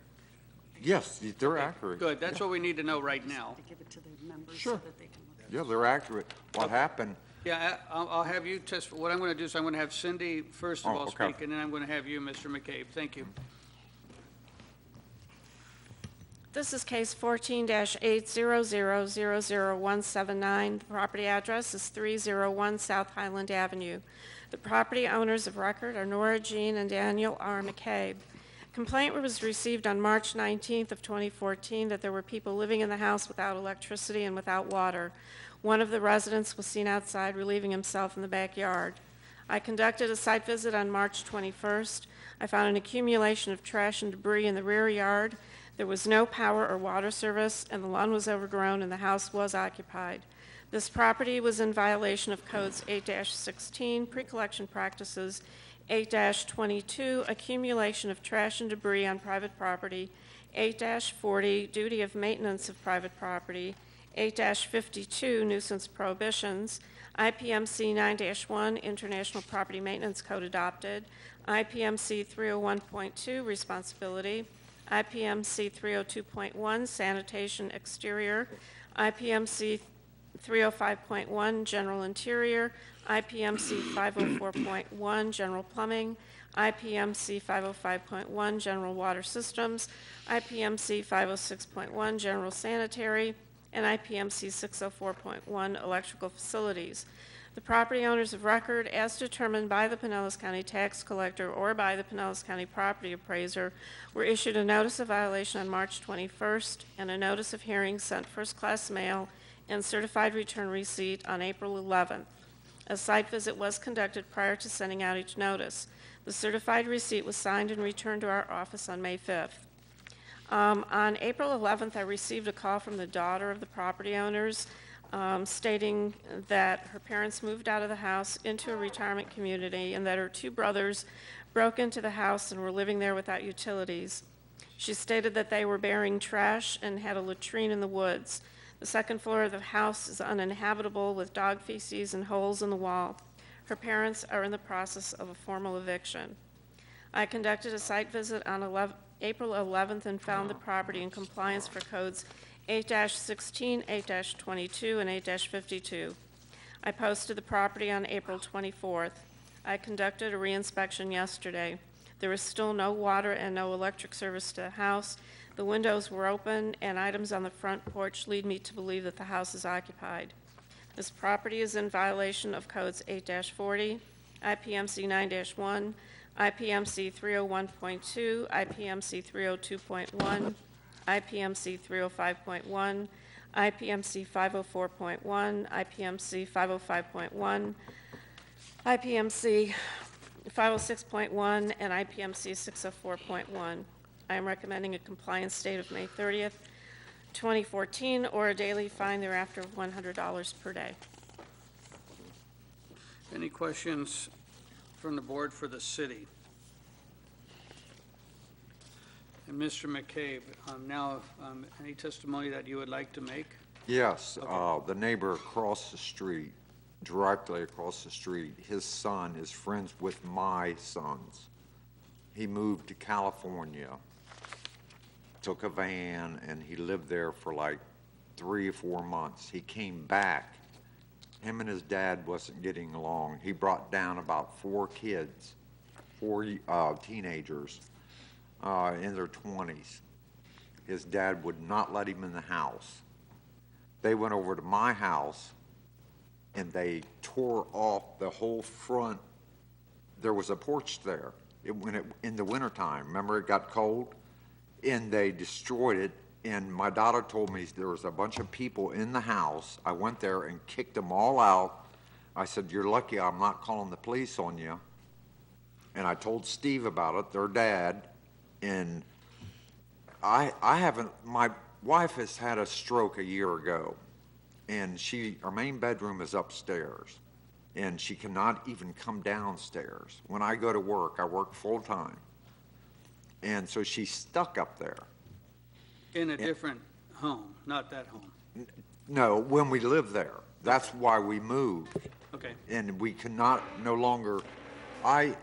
yes, they're accurate. Good, that's what we need to know right now. Give it to the members Sure. that they can look at. Yeah, they're accurate. What happened, Yeah, I'll have you what I'm going to do is I'm going to have Cindy first of Oh, all okay. speak, and then I'm going to have you, Mr. McCabe. Thank you. This is case 14-800-00179. The property address is 301 South Highland Avenue. The property owners of record are Nora Jean and Daniel R. McCabe. Complaint was received on March 19th of 2014 that there were people living in the house without electricity and without water. One of the residents was seen outside relieving himself in the backyard. I conducted a site visit on March 21st. I found an accumulation of trash and debris in the rear yard. There was no power or water service, and the lawn was overgrown and the house was occupied. This property was in violation of codes 8-16, pre-collection practices, 8-22, accumulation of trash and debris on private property, 8-40, duty of maintenance of private property, 8-52, nuisance prohibitions, IPMC 9-1, International Property Maintenance Code adopted, IPMC 301.2, responsibility, IPMC 302.1, sanitation exterior, IPMC 305.1, general interior, IPMC 504.1, general plumbing, IPMC 505.1, general water systems, IPMC 506.1, general sanitary, and IPMC 604.1, electrical facilities. The property owners of record, as determined by the Pinellas County Tax Collector or by the Pinellas County Property Appraiser, were issued a notice of violation on March 21st and a notice of hearing sent first-class mail and certified return receipt on April 11th. A site visit was conducted prior to sending out each notice. The certified receipt was signed and returned to our office on May 5th. On April 11th, I received a call from the daughter of the property owners stating that her parents moved out of the house into a retirement community and that her two brothers broke into the house and were living there without utilities. She stated that they were burying trash and had a latrine in the woods. The second floor of the house is uninhabitable with dog feces and holes in the wall. Her parents are in the process of a formal eviction. I conducted a site visit on April 11th and found the property in compliance for codes 8-16, 8-22, and 8-52. I posted the property on April 24th. I conducted a reinspection yesterday. There is still no water and no electric service to the house. The windows were open, and items on the front porch lead me to believe that the house is occupied. This property is in violation of codes 8-40, IPMC 9-1, IPMC 301.2, IPMC 302.1, IPMC 305.1, IPMC 504.1, IPMC 505.1, IPMC 506.1, and IPMC 604.1. I am recommending a compliance date of May 30th, 2014, or a daily fine thereafter of $100 per day. Any questions from the board for the city? And Mr. McCabe, any testimony that you would like to make? Yes, the neighbor across the street, directly across the street, his son is friends with my sons. He moved to California, took a van, and he lived there for like 3 or 4 months. He came back. Him and his dad wasn't getting along. He brought down about 4 kids, 4 teenagers in their 20s. His dad would not let him in the house. They went over to my house and they tore off the whole front. There was a porch there in the wintertime. Remember, it got cold? And they destroyed it. And my daughter told me there was a bunch of people in the house. I went there and kicked them all out. I said, "You're lucky I'm not calling the police on you." And I told Steve about it, their dad. And I haven't, my wife has had a stroke a year ago. And her main bedroom is upstairs. And she cannot even come downstairs. When I go to work, I work full time. And so she's stuck up there. In a different home, not that home. No, when we live there. That's why we moved. Okay. And we cannot no longer, I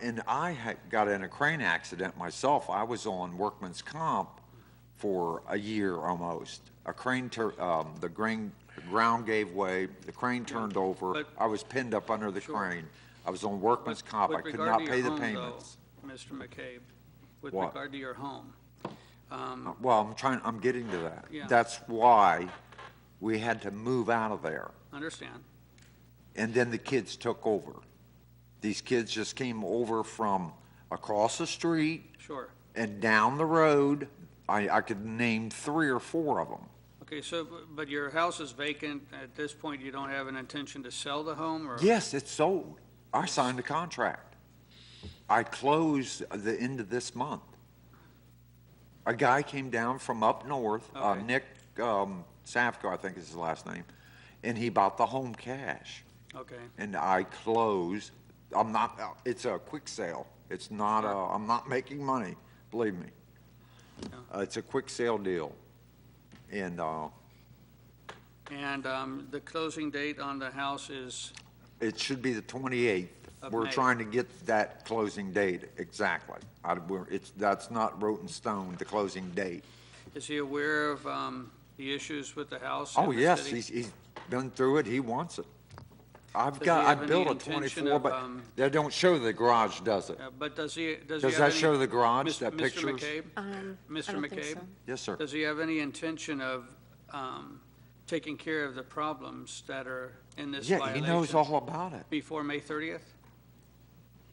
had got in a crane accident myself. I was on workman's comp for a year almost. A crane, the ground gave way, the crane turned over. But- I was pinned up under the crane. I was on workman's comp. I With could regard not to pay your the home, payments. though, Mr. McCabe, with What? regard to your home, Well, I'm getting to that. Yeah. That's why we had to move out of there. understand? And then the kids took over. These kids just came over from across the street Sure. and down the road. I could name 3 or 4 of them. Okay, so, but your house is vacant. At this point, you don't have an intention to sell the home, or? Yes, it's sold. I signed the contract. I closed the end of this month. A guy came down from up north, Okay. Nick Savko, I think is his last name, and he bought the home cash. Okay, And I closed. It's a quick sale. It's not, I'm not making money, believe me. It's a quick sale deal. And, and the closing date on the house is, it should be the 28th. Of We're May. trying to get that closing date exactly. That's not wrote in stone, the closing date. is he aware of the issues with the house? Oh, in the yes, city? he's been through it. He wants it. Does he have I built any a intention 24, of, but they don't show the garage, does it? But does he Does have that any- show the garage, Mis- that Mr. pictures? McCabe? I Mr. don't think McCabe? so. Yes, sir. Does he have any intention of taking care of the problems that are in this Yeah, violation? he knows all about it. Before May 30th?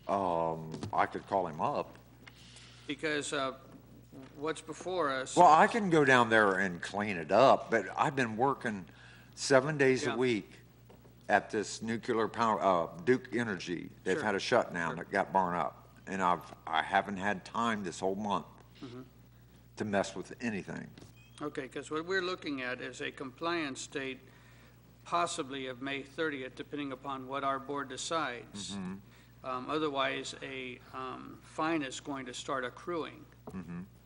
I could call him up. Because what's before us, Well, I can go down there and clean it up, but I've been working 7 days a Yeah. week at this nuclear power, Duke Energy. They've Sure. had a shutdown Sure. that got burned up. And I haven't had time this whole month Mm-hmm. to mess with anything. okay, because what we're looking at is a compliance date possibly of May 30th, depending upon what our board decides. Mm-hmm. Otherwise, a fine is going to start accruing.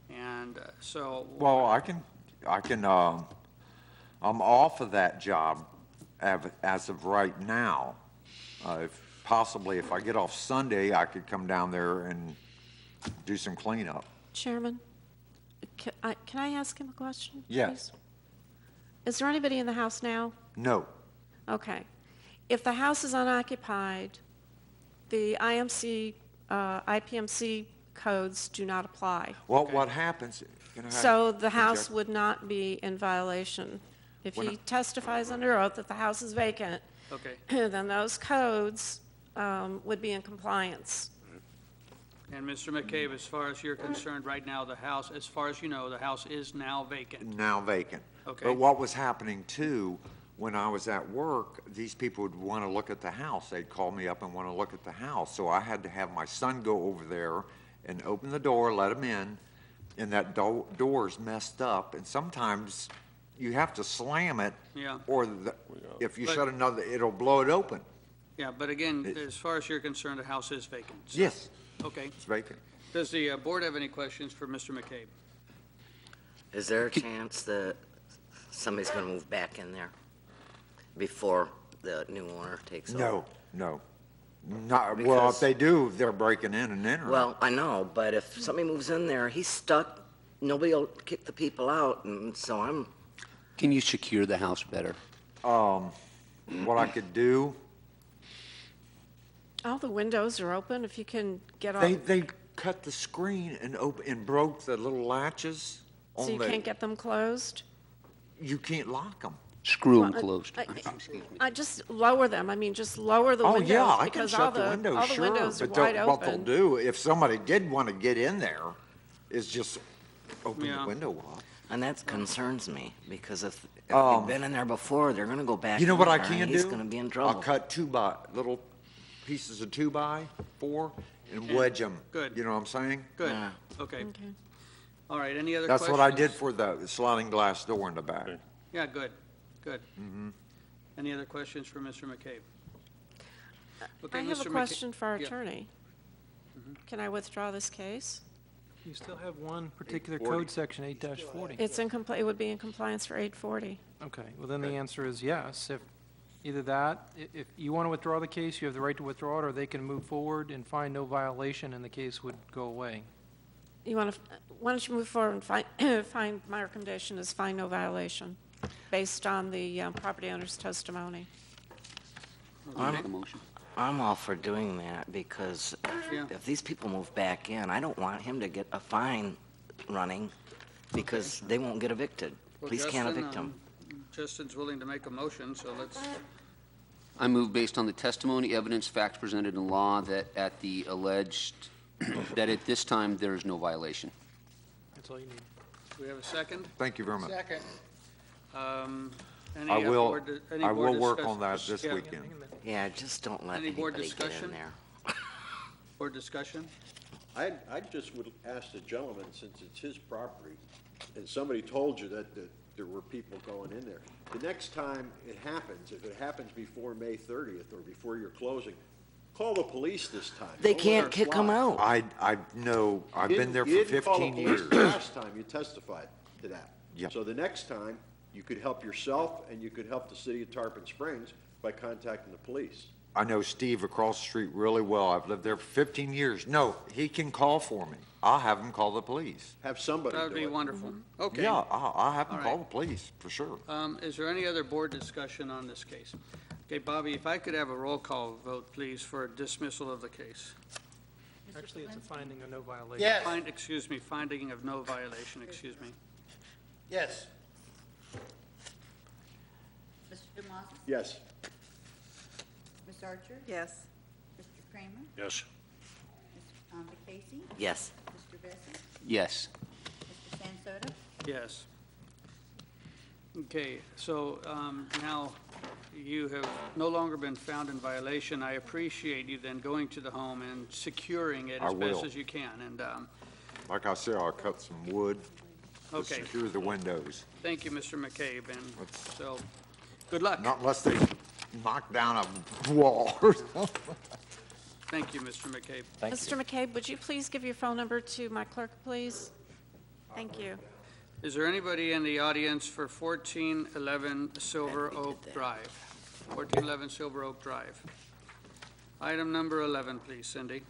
And so. Well, I'm off of that job as of right now. If I get off Sunday, I could come down there and do some cleanup. Chairman, can I ask him a question? Yes. please? Is there anybody in the house now? No. Okay. If the house is unoccupied, the IPMC codes do not apply. Well, what happens? So the house would not be in violation. If When he testifies under oath that the house is vacant, Okay. then those codes would be in compliance. And Mr. McCabe, as far as you're concerned, right now, the house, as far as you know, the house is now vacant. Now vacant. Okay. But what was happening too, when I was at work, these people would want to look at the house. They'd call me up and want to look at the house. So I had to have my son go over there and open the door, let him in, and that door's messed up. And sometimes you have to slam it, Yeah. or if you But- shut another, it'll blow it open. Yeah, but again, as far as you're concerned, the house is vacant. So- Yes, Okay. it's vacant. Does the board have any questions for Mr. McCabe? Is there a chance that somebody's gonna move back in there before the new owner takes over? No. Not, well, Because- if they do, they're breaking in and entering. Well, I know, but if somebody moves in there, he's stuck, nobody will kick the people out, and so I'm, Can you secure the house better? What I could do, All the windows are open, if you can get all, they cut the screen and broke the little latches so on you the, can't get them closed? you can't lock them. Screw them Well, closed. I just lower them, I mean, just lower the Oh, windows. yeah, I can because shut the windows, all the sure. windows are But wide what they'll open. do, if somebody did want to get in there, is just open the Yeah. window up. and that concerns me, because if Um, you've been in there before, they're gonna go back You know in what I there, can and do? he's gonna be in I'll trouble. cut little pieces of 2x4 and wedge them. Good. You know what I'm saying? Good, Yeah. okay. Okay. All right, any other That's questions? what I did for the sliding glass door in the back. Yeah, good. Any other questions for Mr. McCabe? Okay, I have Mr. a McCabe- question for our yeah. attorney. Can I withdraw this case? You still have one particular 840. code section, 8-40. It's it would be in compliance for 840. Okay, well, then the answer is yes. If either that, if you want to withdraw the case, you have the right to withdraw it, or they can move forward and find no violation, and the case would go away. You want to, why don't you move forward and find, my recommendation is find no violation, based on the property owner's testimony. Make a motion. I'm all for doing that, because Yeah. if these people move back in, I don't want him to get a fine running, because they won't get evicted. Well, Police can't Justin, evict them. Justin's willing to make a motion, so let's, I move based on the testimony, evidence, facts presented in law that at the alleged, that at this time, there is no violation. That's all you need. do we have a second? Thank you very much. second, Any, I will, board- any I board will work discuss- on that this yeah, weekend. Yeah, just don't let Any board anybody get in discussion? there. Board discussion? I just would ask the gentleman, since it's his property, and somebody told you that there were people going in there, the next time it happens, if it happens before May 30th or before your closing, call the police this time. They Don't let can't her kick slide. them out. I know, I've been there You for didn't call the 15 police years. the last time you testified to that. Yep. So the next time, you could help yourself and you could help the city of Tarpon Springs by contacting the police. I know Steve across the street really well. I've lived there for 15 years. No, he can call for me. I'll have him call the police. Have somebody do That it. would be wonderful. Okay. Yeah, I'll have him All call right. the police, for sure. Is there any other board discussion on this case? Okay, Bobby, if I could have a roll call vote, please, for dismissal of the case. Mr. Actually, it's a Zelinski? finding of no violation. yes, Finding of no violation, excuse me. yes, Mr. Demosis? Yes. Ms. Archer? Yes. Mr. Kramer? Yes. Mr. Casey? Yes. Mr. Bessie? Yes. Mr. Sansoda? Yes. Okay, so now you have no longer been found in violation. I appreciate you then going to the home and securing it I as best will. as you can. And, Like I said, I'll cut some wood to okay, secure the windows. thank you, Mr. McCabe, and Let's- so, good luck. Not unless they knock down a wall or something. Thank you, Mr. McCabe. Mr. McCabe, would you please give your phone number to my clerk, please? Thank you. Is there anybody in the audience for 1411 Silver Oak Drive? 1411 Silver Oak Drive. Item number 11, please, Cindy.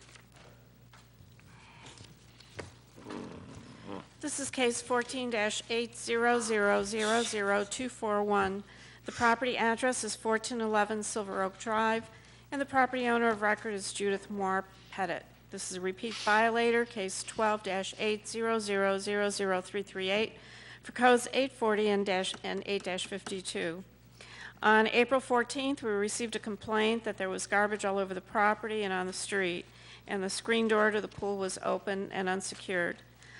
This is case 14-800000241. The property address is 1411 Silver Oak Drive, and the property owner of record is Judith Moore Pettit. This is a repeat violator, case 12-800000338, for codes 840 and 8-52. On April 14th, we received a complaint that there was garbage all over the property and on the street, and the screen door to the pool was open and unsecured.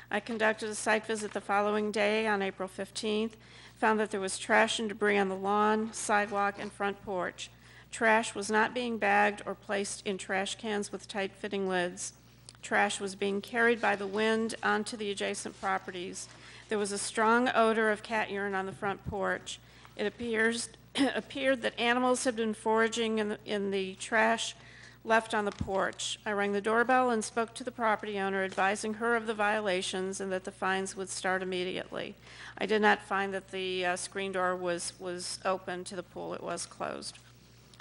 I conducted a site visit the following day on April 15th, found that there was trash and debris on the lawn, sidewalk, and front porch. Trash was not being bagged or placed in trash cans with tight-fitting lids. Trash was being carried by the wind onto the adjacent properties. There was a strong odor of cat urine on the front porch. It appeared that animals had been foraging in the trash left on the porch. I rang the doorbell and spoke to the property owner, advising her of the violations and that the fines would start immediately. I did not find that the screen door was open to the pool. It was closed.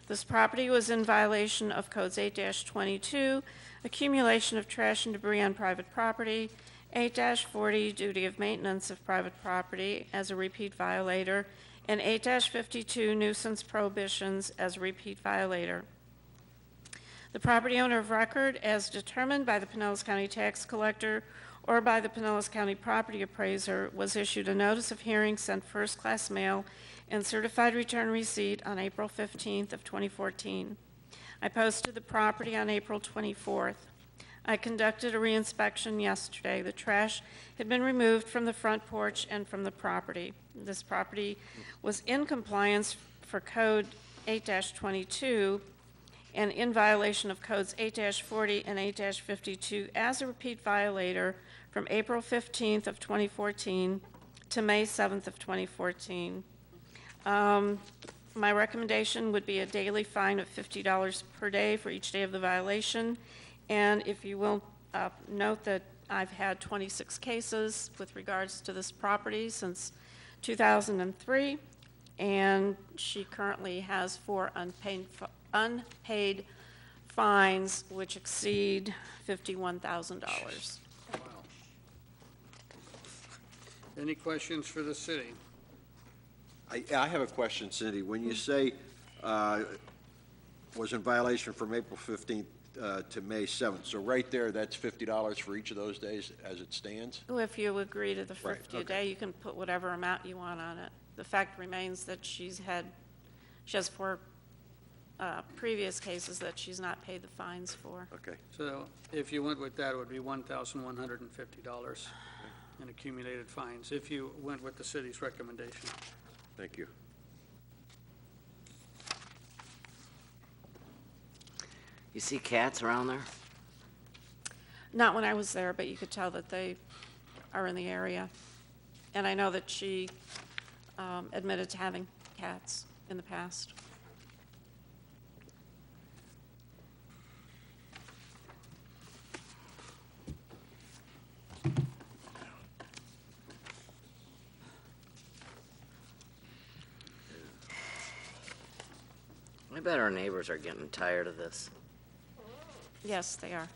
This property was in violation of codes 8-22, accumulation of trash and debris on private property, 8-40, duty of maintenance of private property as a repeat violator, and 8-52, nuisance prohibitions as a repeat violator. The property owner of record, as determined by the Pinellas County Tax Collector or by the Pinellas County Property Appraiser, was issued a notice of hearing sent first-class mail and certified return receipt on April 15th of 2014. I posted the property on April 24th. I conducted a reinspection yesterday. The trash had been removed from the front porch and from the property. This property was in compliance for code 8-22 and in violation of codes 8-40 and 8-52 as a repeat violator from April 15th of 2014 to May 7th of 2014. My recommendation would be a daily fine of $50 per day for each day of the violation. And if you will note that I've had 26 cases with regards to this property since 2003, and she currently has 4 unpaid fines which exceed $51,000. Any questions for the city? I have a question, Cindy. When you say was in violation from April 15th to May 7th, so right there, that's $50 for each of those days as it stands? If you agree to the 50 Right, a okay. day, you can put whatever amount you want on it. The fact remains that she has 4 previous cases that she's not paid the fines for. Okay. So if you went with that, it would be $1,150 in accumulated fines, if you went with the city's recommendation. Thank you. You see cats around there? Not when I was there, but you could tell that they are in the area. And I know that she admitted to having cats in the past. I bet our neighbors are getting tired of this. Yes, they are.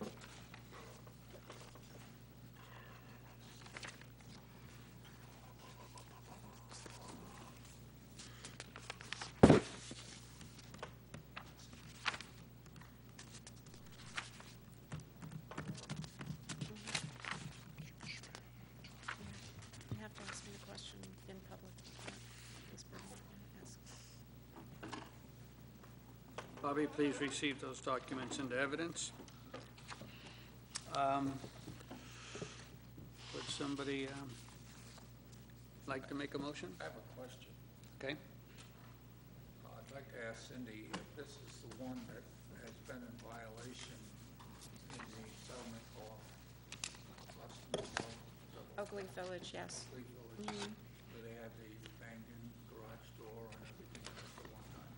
You have to ask me the question in public. Bobby, please receive those documents into evidence. Would somebody like to make a motion? I have a question. Okay. I'd like to ask Cindy if this is the one that has been in violation in the settlement of Oakley Village, yes. Lee Village, where they had the banged-in garage door and everything else at one time.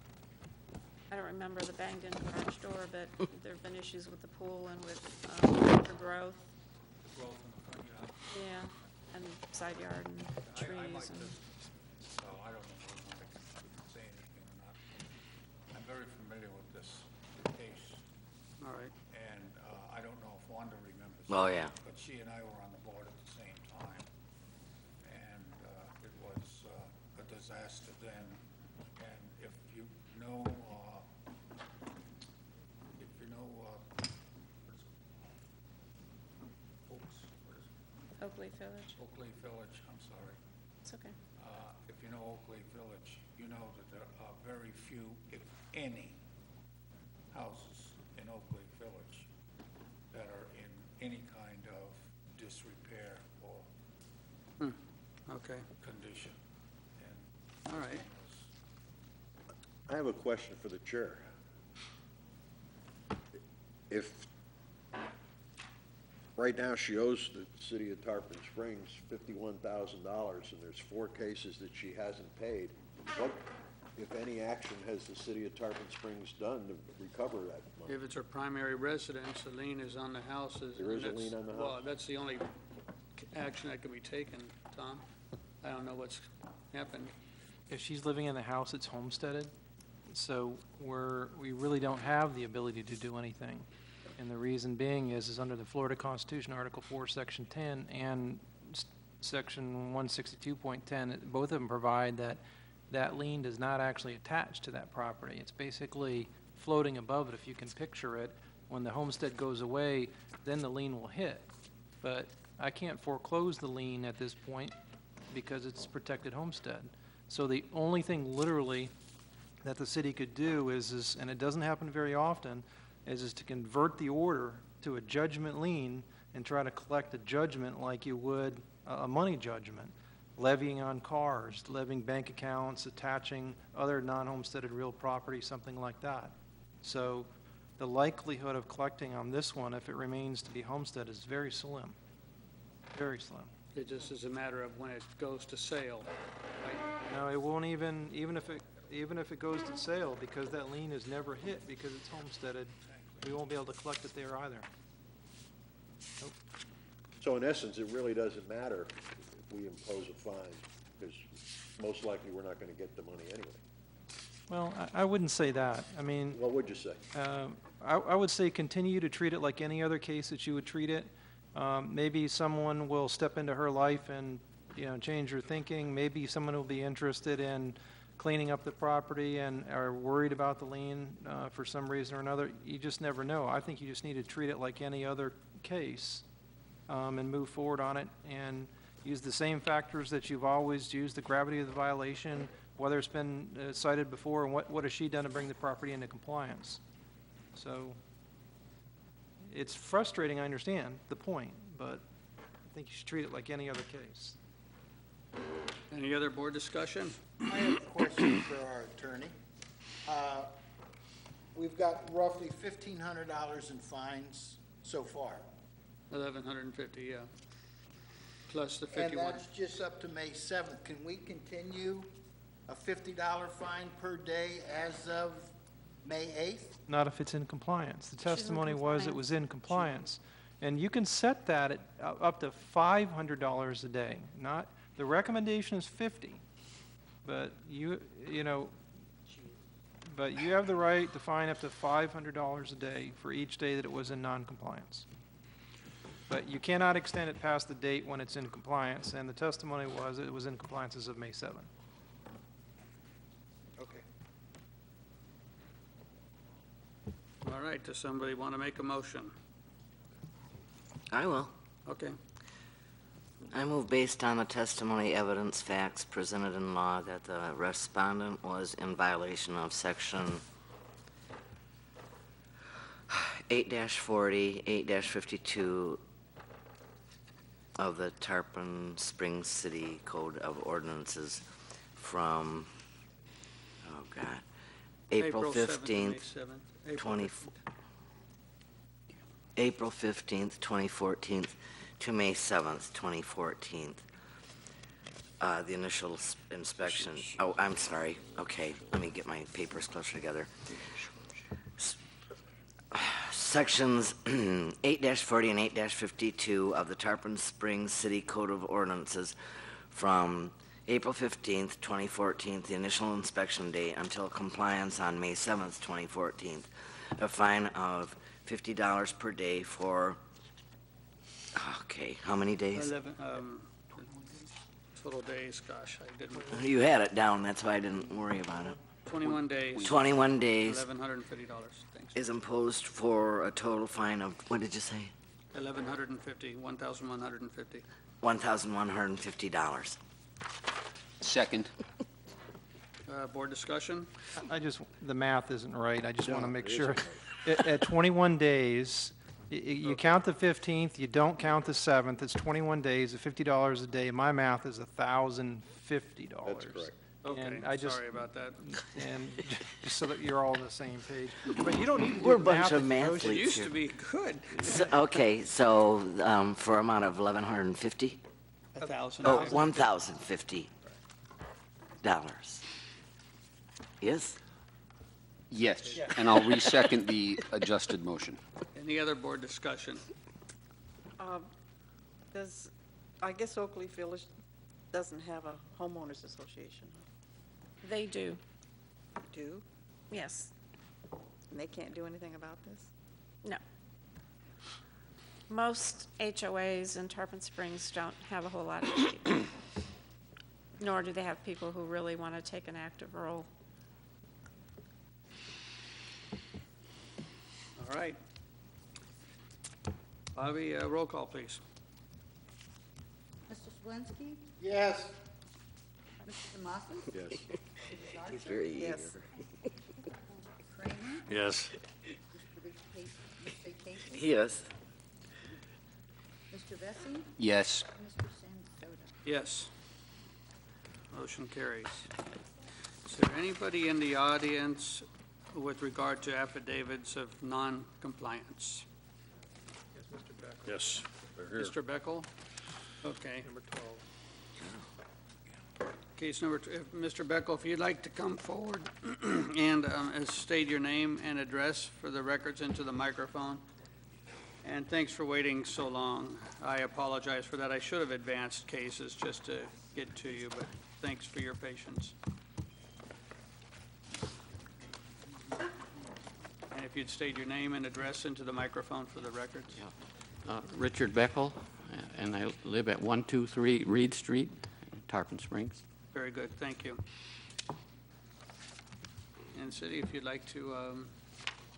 I don't remember the banged-in garage door, but there have been issues with the pool and with for growth. Growth in the front yard. Yeah. and side yard and trees I like and. this, I don't know if I can say anything or not. I'm very familiar with this case, All right. and I don't know if Wanda remembers. Oh, yeah. But she and I were on the board at the same time, and it was a disaster then. And if you know, Oakleaf Village. Oakley Village, I'm sorry. It's okay. If you know Oakley Village, you know that there are very few, if any, houses in Oakley Village that are in any kind of disrepair or Okay, condition. And all right. I have a question for the chair. If, right now, she owes the city of Tarpon Springs $51,000, and there's 4 cases that she hasn't paid, what, if any, action has the city of Tarpon Springs done to recover that money? If it's her primary residence, the lien is on the house. There is a lien on the Well, house? that's the only action that can be taken, Tom. I don't know what's happened. If she's living in the house, it's homesteaded, so we really don't have the ability to do anything. And the reason being is under the Florida Constitution, Article 4, Section 10, and Section 162.10, both of them provide that that lien does not actually attach to that property. It's basically floating above it, if you can picture it. When the homestead goes away, then the lien will hit. But I can't foreclose the lien at this point because it's protected homestead. So the only thing literally that the city could do is, and it doesn't happen very often, is to convert the order to a judgment lien and try to collect a judgment like you would a money judgment, levying on cars, levying bank accounts, attaching other non-homesteaded real property, something like that. So the likelihood of collecting on this one, if it remains to be homestead, is very slim, very slim. It just is a matter of when it goes to sale. Right? No, it won't even if it goes to sale, because that lien is never hit because it's homesteaded, we won't be able to collect it there either. Nope. So in essence, it really doesn't matter if we impose a fine, because most likely we're not going to get the money anyway. Well, I wouldn't say that. I mean, What would you say? I would say continue to treat it like any other case that you would treat it. Maybe someone will step into her life and, change her thinking. Maybe someone will be interested in cleaning up the property and are worried about the lien for some reason or another. You just never know. I think you just need to treat it like any other case and move forward on it and use the same factors that you've always used, the gravity of the violation, whether it's been cited before, and what has she done to bring the property into compliance. So it's frustrating, I understand the point, but I think you should treat it like any other case. Any other board discussion? I have a question for our attorney. We've got roughly $1,500 in fines so far. 1,150, yeah. Plus the And 51. that's just up to May 7th. Can we continue a $50 fine per day as of May 8th? Not if it's in compliance. The testimony was it was in compliance. And you can set that at up to $500 a day. Not, the recommendation is 50, but you have the right to fine up to $500 a day for each day that it was in non-compliance. But you cannot extend it past the date when it's in compliance, and the testimony was it was in compliance as of May 7th. Okay. All right, does somebody want to make a motion? I will. Okay. I move based on the testimony, evidence, facts presented in law that the respondent was in violation of section 8-40, 8-52 of the Tarpon Springs City Code of Ordinances from, April 7th to May 15th, 7th. 20, April 15th, 2014 to May 7th, 2014. The initial inspection, oh, I'm sorry, okay, let me get my papers closer together. Sections 8-40 and 8-52 of the Tarpon Springs City Code of Ordinances from April 15th, 2014, the initial inspection date, until compliance on May 7th, 2014. A fine of $50 per day for, okay, how many days? 11, total days, gosh, I didn't, You had it down, that's why I didn't worry about it. 21 days. 21 days $1,150, thanks. is imposed for a total fine of, what did you say? $1,150. $1,150. Second. Board discussion? The math isn't right. I just want to make sure. At 21 days, you count the 15th, you don't count the 7th, it's 21 days, at $50 a day. My math is $1,050. That's correct. Okay, sorry about that. And just so that you're all on the same page. But you don't need to do We're a bunch of math. It mathletes used here. to be good. Okay, so for amount of $1,150? 1,000. Oh, $1,050. Yes? Yes, and I'll re-second the adjusted motion. Any other board discussion? I guess Oakley Village doesn't have a homeowners association, They do, do? yes. And they can't do anything about this? No. Most HOAs in Tarpon Springs don't have a whole lot of people, nor do they have people who really want to take an active role. All right. Bobby, roll call, please. Mr. Swansky? Yes. Mr. Demosas? Yes. Mrs. Archer? He's very eager. Yes. Mr. Kramer? Yes. Mr. Casey? Yes. Mr. Bessie? Yes. Mr. Sansoda? Yes. Motion carries. Is there anybody in the audience with regard to affidavits of non-compliance? Yes. Mr. Beckel? Okay. Number 12. Case number, Mr. Beckel, if you'd like to come forward and state your name and address for the records into the microphone. And thanks for waiting so long. I apologize for that. I should have advanced cases just to get to you, but thanks for your patience. And if you'd state your name and address into the microphone for the records. Richard Beckel, and I live at 123 Reed Street, Tarpon Springs. Very good, thank you. And City, if you'd like to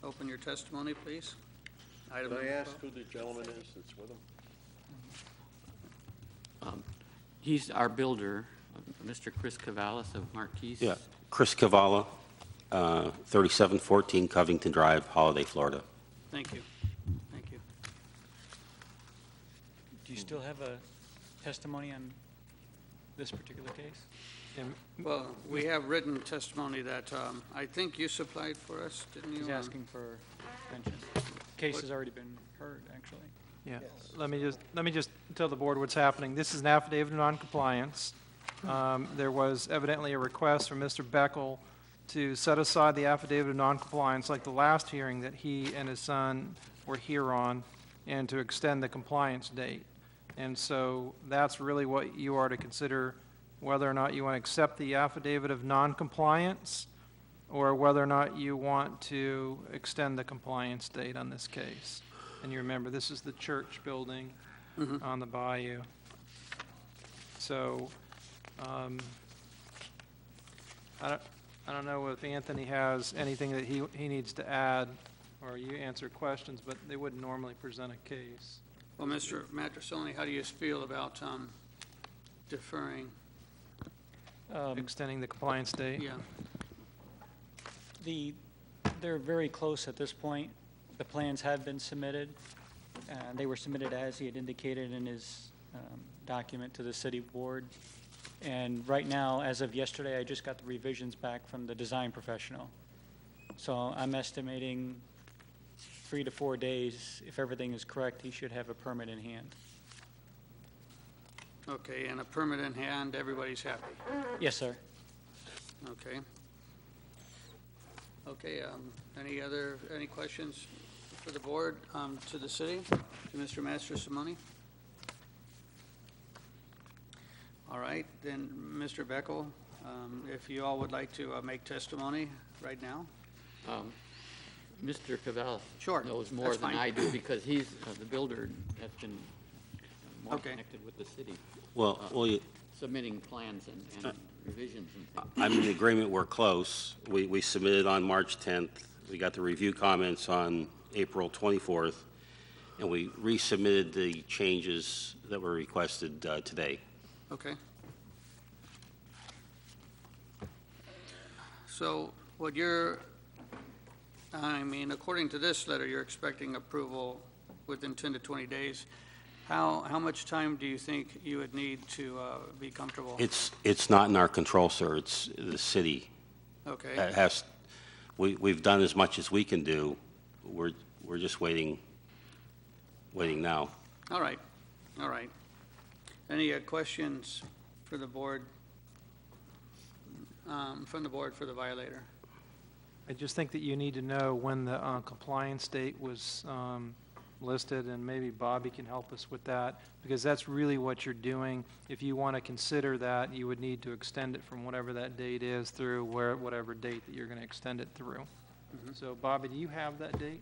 open your testimony, please. Item Can I number ask 12. who the gentleman is that's with him? He's our builder, Mr. Chris Cavalis of Marquise. Yeah, Chris Cavala, 3714 Covington Drive, Holiday, Florida. Thank you, thank you. Do you still have a testimony on this particular case? Well, we have written testimony that I think you supplied for us, didn't you? He's asking for pension. Case has already been heard, actually. Yeah, let me just tell the board what's happening. This is an affidavit of noncompliance. There was evidently a request from Mr. Beckel to set aside the affidavit of noncompliance, like the last hearing that he and his son were here on, and to extend the compliance date. And so that's really what you are to consider, whether or not you want to accept the affidavit of noncompliance, or whether or not you want to extend the compliance date on this case. And you remember, this is the church building on the bayou. So, I don't know if Anthony has anything that he needs to add, or you answer questions, but they wouldn't normally present a case. Well, Mr. Matrosoni, how do you feel about deferring? Extending the compliance date? Yeah. They're very close at this point. The plans have been submitted. They were submitted as he had indicated in his document to the city board. And right now, as of yesterday, I just got the revisions back from the design professional. So I'm estimating 3 to 4 days. If everything is correct, he should have a permit in hand. Okay, and a permit in hand, everybody's happy? Yes, sir. Okay. Okay, any questions for the board, to the city, to Mr. Master Simone? All right, then, Mr. Beckel, if you all would like to make testimony right now? Mr. Cavell Sure, knows more that's than fine. I do because he's the builder that's been more Okay. connected with the city, Well, submitting plans and revisions and things. I'm in agreement, we're close. We submitted on March 10th. We got the review comments on April 24th, and we resubmitted the changes that were requested today. Okay. So what according to this letter, you're expecting approval within 10 to 20 days. How much time do you think you would need to be comfortable? It's not in our control, sir. It's the city. Okay. That we've done as much as we can do. We're just waiting now. All right, all right. Any questions for the board, from the board for the violator? I just think that you need to know when the compliance date was listed, and maybe Bobby can help us with that, because that's really what you're doing. If you want to consider that, you would need to extend it from whatever that date is through whatever date that you're going to extend it through. So, Bobby, do you have that date?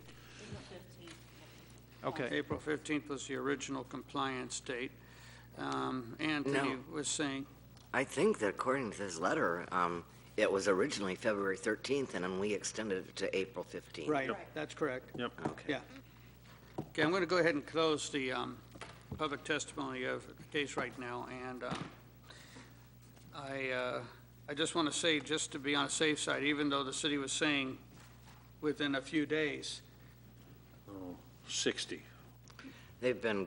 Okay. April 15th was the original compliance date. Anthony No. was saying, I think that according to this letter, it was originally February 13th, and then we extended it to April 15th. right, that's correct. Yep. Yeah. Okay, I'm going to go ahead and close the public testimony of the case right now, and I just want to say, just to be on a safe side, even though the city was saying within a few days, 60. They've been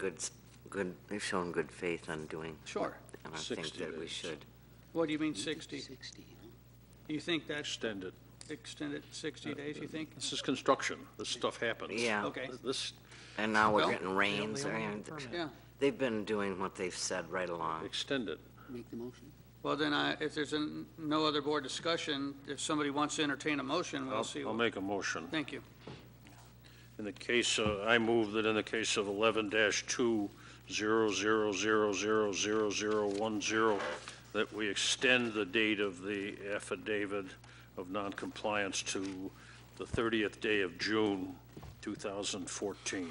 they've shown good faith on doing. Sure. And I think 60 that we days. should. What do you mean 60? 60, huh? You think that's Extended. extended 60 days, you think? This is construction. This stuff happens. Yeah. Okay, This And now we're Well, getting rains. they only and need a permit. yeah. They've been doing what they've said right along. extended. Make the motion. Well, then, if there's no other board discussion, if somebody wants to entertain a motion, we'll see. I'll make a motion. Thank you. In the case, I move that in the case of 11-200000010, that we extend the date of the affidavit of noncompliance to the 30th day of June, 2014.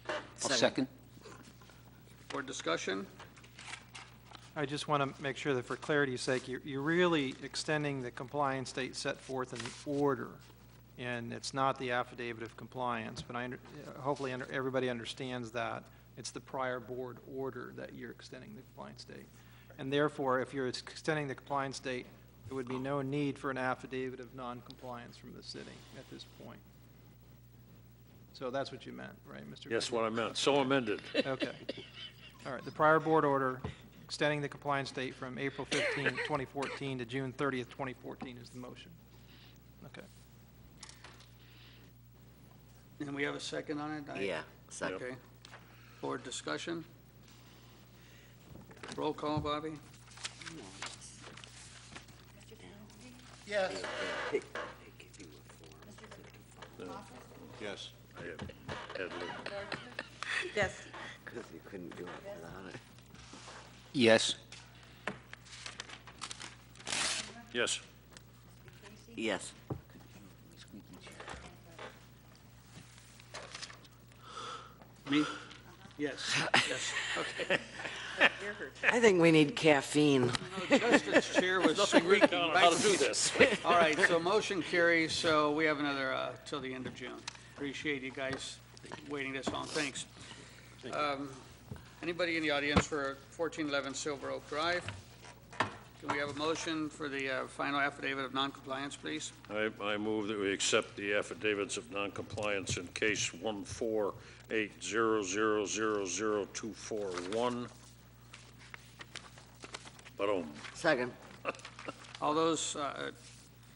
I'll second. Board discussion? I just want to make sure that for clarity's sake, you're really extending the compliance date set forth in the order, and it's not the affidavit of compliance, but hopefully everybody understands that. It's the prior board order that you're extending the compliance date. And therefore, if you're extending the compliance date, there would be no need for an affidavit of noncompliance from the city at this point. So that's what you meant, right, Mr. Yes, Goodman? what I meant. So amended. Okay. All right, the prior board order extending the compliance date from April 15, 2014 to June 30th, 2014 is the motion. Okay. And we have a second on it? Yeah, second. Okay. Board discussion? Roll call, Bobby? Yes. Yes. I had Edward. Yes. Because you couldn't do it without it. Yes. Yes. Yes. Me? Yes, yes, okay. I think we need caffeine. Justin's chair was squeaking. on how to do this. All right, so motion carries, so we have another, till the end of June. Appreciate you guys waiting this long, thanks. Anybody in the audience for 1411 Silver Oak Drive? Can we have a motion for the final affidavit of noncompliance, please? I move that we accept the affidavits of noncompliance in case 14800000241. Boom. Second. All those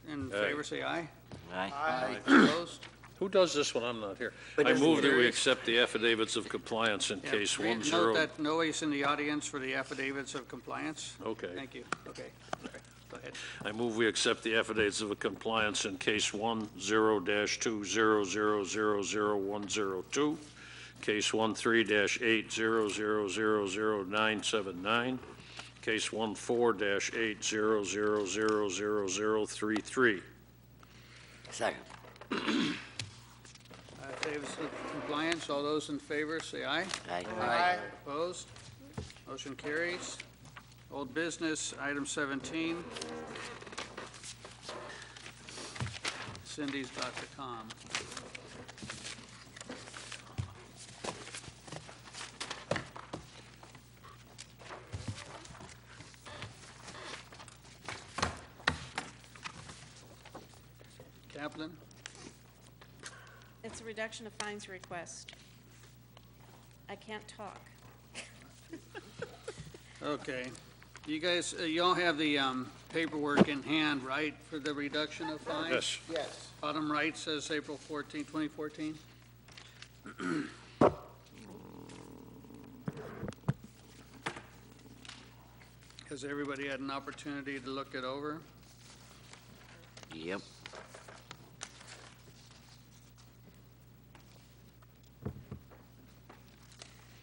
in Aye. favor, say aye. Aye. Opposed? Who does this when I'm not here? But I doesn't move that we carry. accept the affidavits of compliance in Yeah, case Note that nobody's in the audience for the affidavits of compliance. Okay. Thank you, okay. All right, go ahead. I move we accept the affidavits of compliance in case 10-200000102, case 13-800000979, case 14-800000033. Second. Affidavits of compliance, all those in favor, say aye. Aye. Aye. Opposed? Motion carries. Old business, item 17. Cindy's got the com. Kaplan? It's a reduction of fines request. I can't talk. Okay. You guys, you all have the paperwork in hand, right, for the reduction of fines? Yes. Yes. Bottom right says April 14, 2014. Has everybody had an opportunity to look it over? Yep.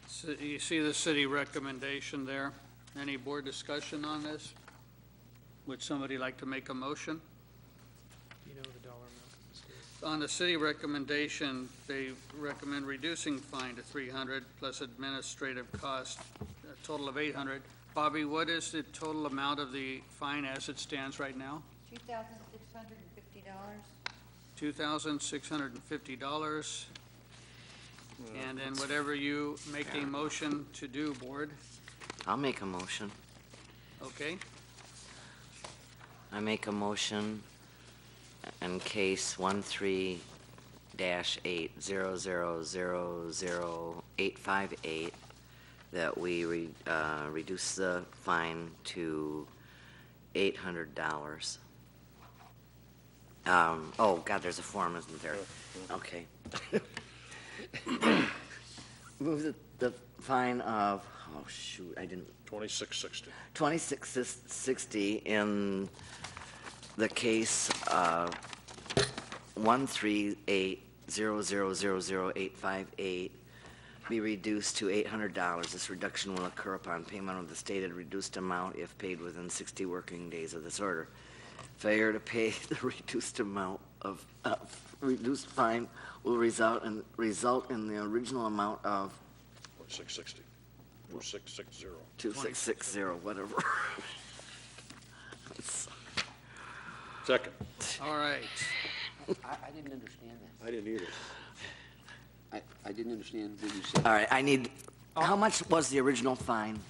So you see the city recommendation there. Any board discussion on this? Would somebody like to make a motion? You know the dollar amount, Mr. On the city recommendation, they recommend reducing fine to 300 plus administrative cost, a total of 800. Bobby, what is the total amount of the fine as it stands right now? $2,650. $2,650. And then whatever you make a motion to do, board, I'll make a motion. okay? I make a motion in case 13-800000858 that we reduce the fine to $800. Oh, God, there's a form, isn't there? Okay. Move the fine of, oh, shoot, I didn't, 2660. $26.60 in the case of 13800000858 be reduced to $800. This reduction will occur upon payment of the stated reduced amount if paid within 60 working days of this order. Failure to pay the reduced amount of reduced fine will result in the original amount of 2660. 2660. 2660, whatever. Second. All right. I didn't understand that. I didn't either. I didn't understand what you said. All right, I need, how much was the original fine?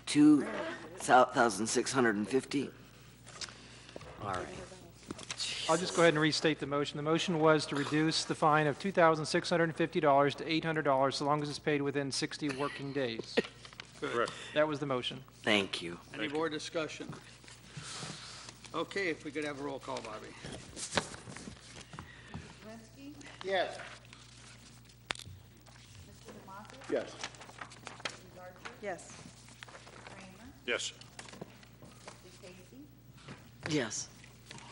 $2,650? All right. I'll just go ahead and restate the motion. The motion was to reduce the fine of $2,650 to $800 so long as it's paid within 60 working days. Correct. That was the motion. Thank you. Any more discussion? Okay, if we could have a roll call, Bobby. Zelinski? Yes. Mr. Demasis? Yes. Mrs. Archer? Yes. Kramer? Yes. Mr. Casey? Yes.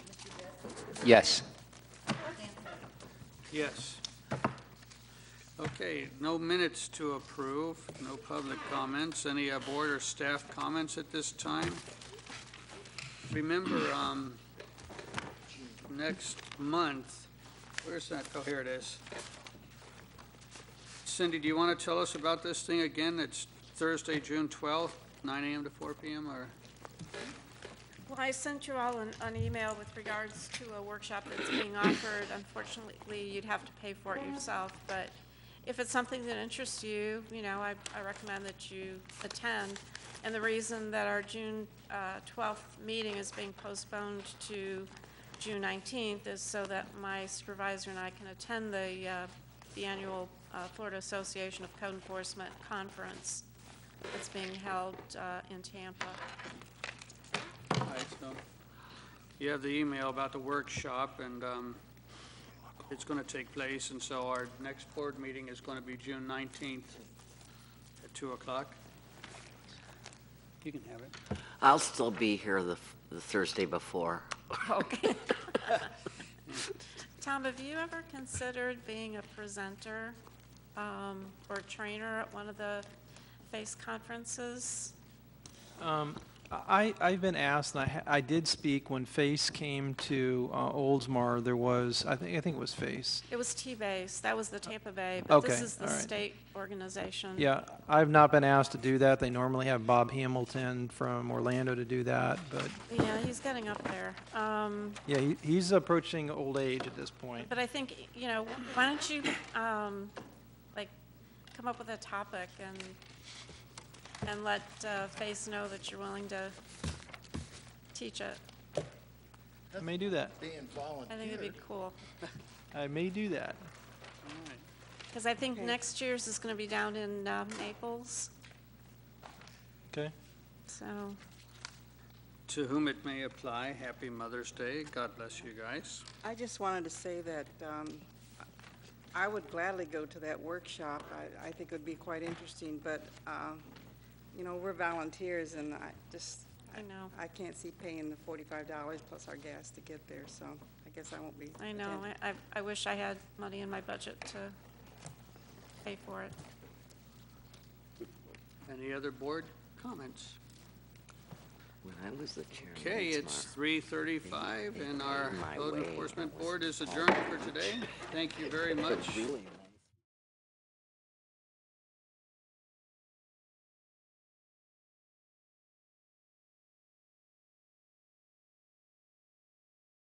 Mr. Bessie? Yes. Yes. Okay, no minutes to approve, no public comments. Any board or staff comments at this time? Remember, next month, where's that? Oh, here it is. Cindy, do you want to tell us about this thing again? It's Thursday, June 12th, 9 a.m. to 4 p.m., or? Well, I sent you all an email with regards to a workshop that's being offered. Unfortunately, you'd have to pay for it yourself, but if it's something that interests you, you know, I recommend that you attend. And the reason that our June 12th meeting is being postponed to June 19th is so that my supervisor and I can attend the annual Florida Association of Code Enforcement Conference that's being held in Tampa. All right, so you have the email about the workshop, and it's going to take place, and so our next board meeting is going to be June 19th at 2 o'clock. You can have it. I'll still be here the Thursday before. Okay. Tom, have you ever considered being a presenter or trainer at one of the FACE conferences? I've been asked, and I did speak when FACE came to Oldsmar. There was, I think it was FACE. It was T-Base. That was the Tampa Bay, but this Okay, is the all right. state organization. Yeah, I've not been asked to do that. They normally have Bob Hamilton from Orlando to do that, but Yeah, he's getting up there. yeah, he's approaching old age at this point. But I think, you know, why don't you, like, come up with a topic and let FACE know that you're willing to teach it. I may do that. Being volunteered. I think it'd be cool. I may do that. Because I think next year's is going to be down in Naples, Okay. so, To whom it may apply, Happy Mother's Day. God bless you guys. I just wanted to say that I would gladly go to that workshop. I think it would be quite interesting, but, you know, we're volunteers, and I know. I can't see paying the $45 plus our gas to get there, so I guess I won't be. I know. attending. I wish I had money in my budget to pay for it. Any other board comments? When I was the chairman. Okay, it's 3:35, and our My Code way. Enforcement Board is adjourned for today. Thank you very much. Really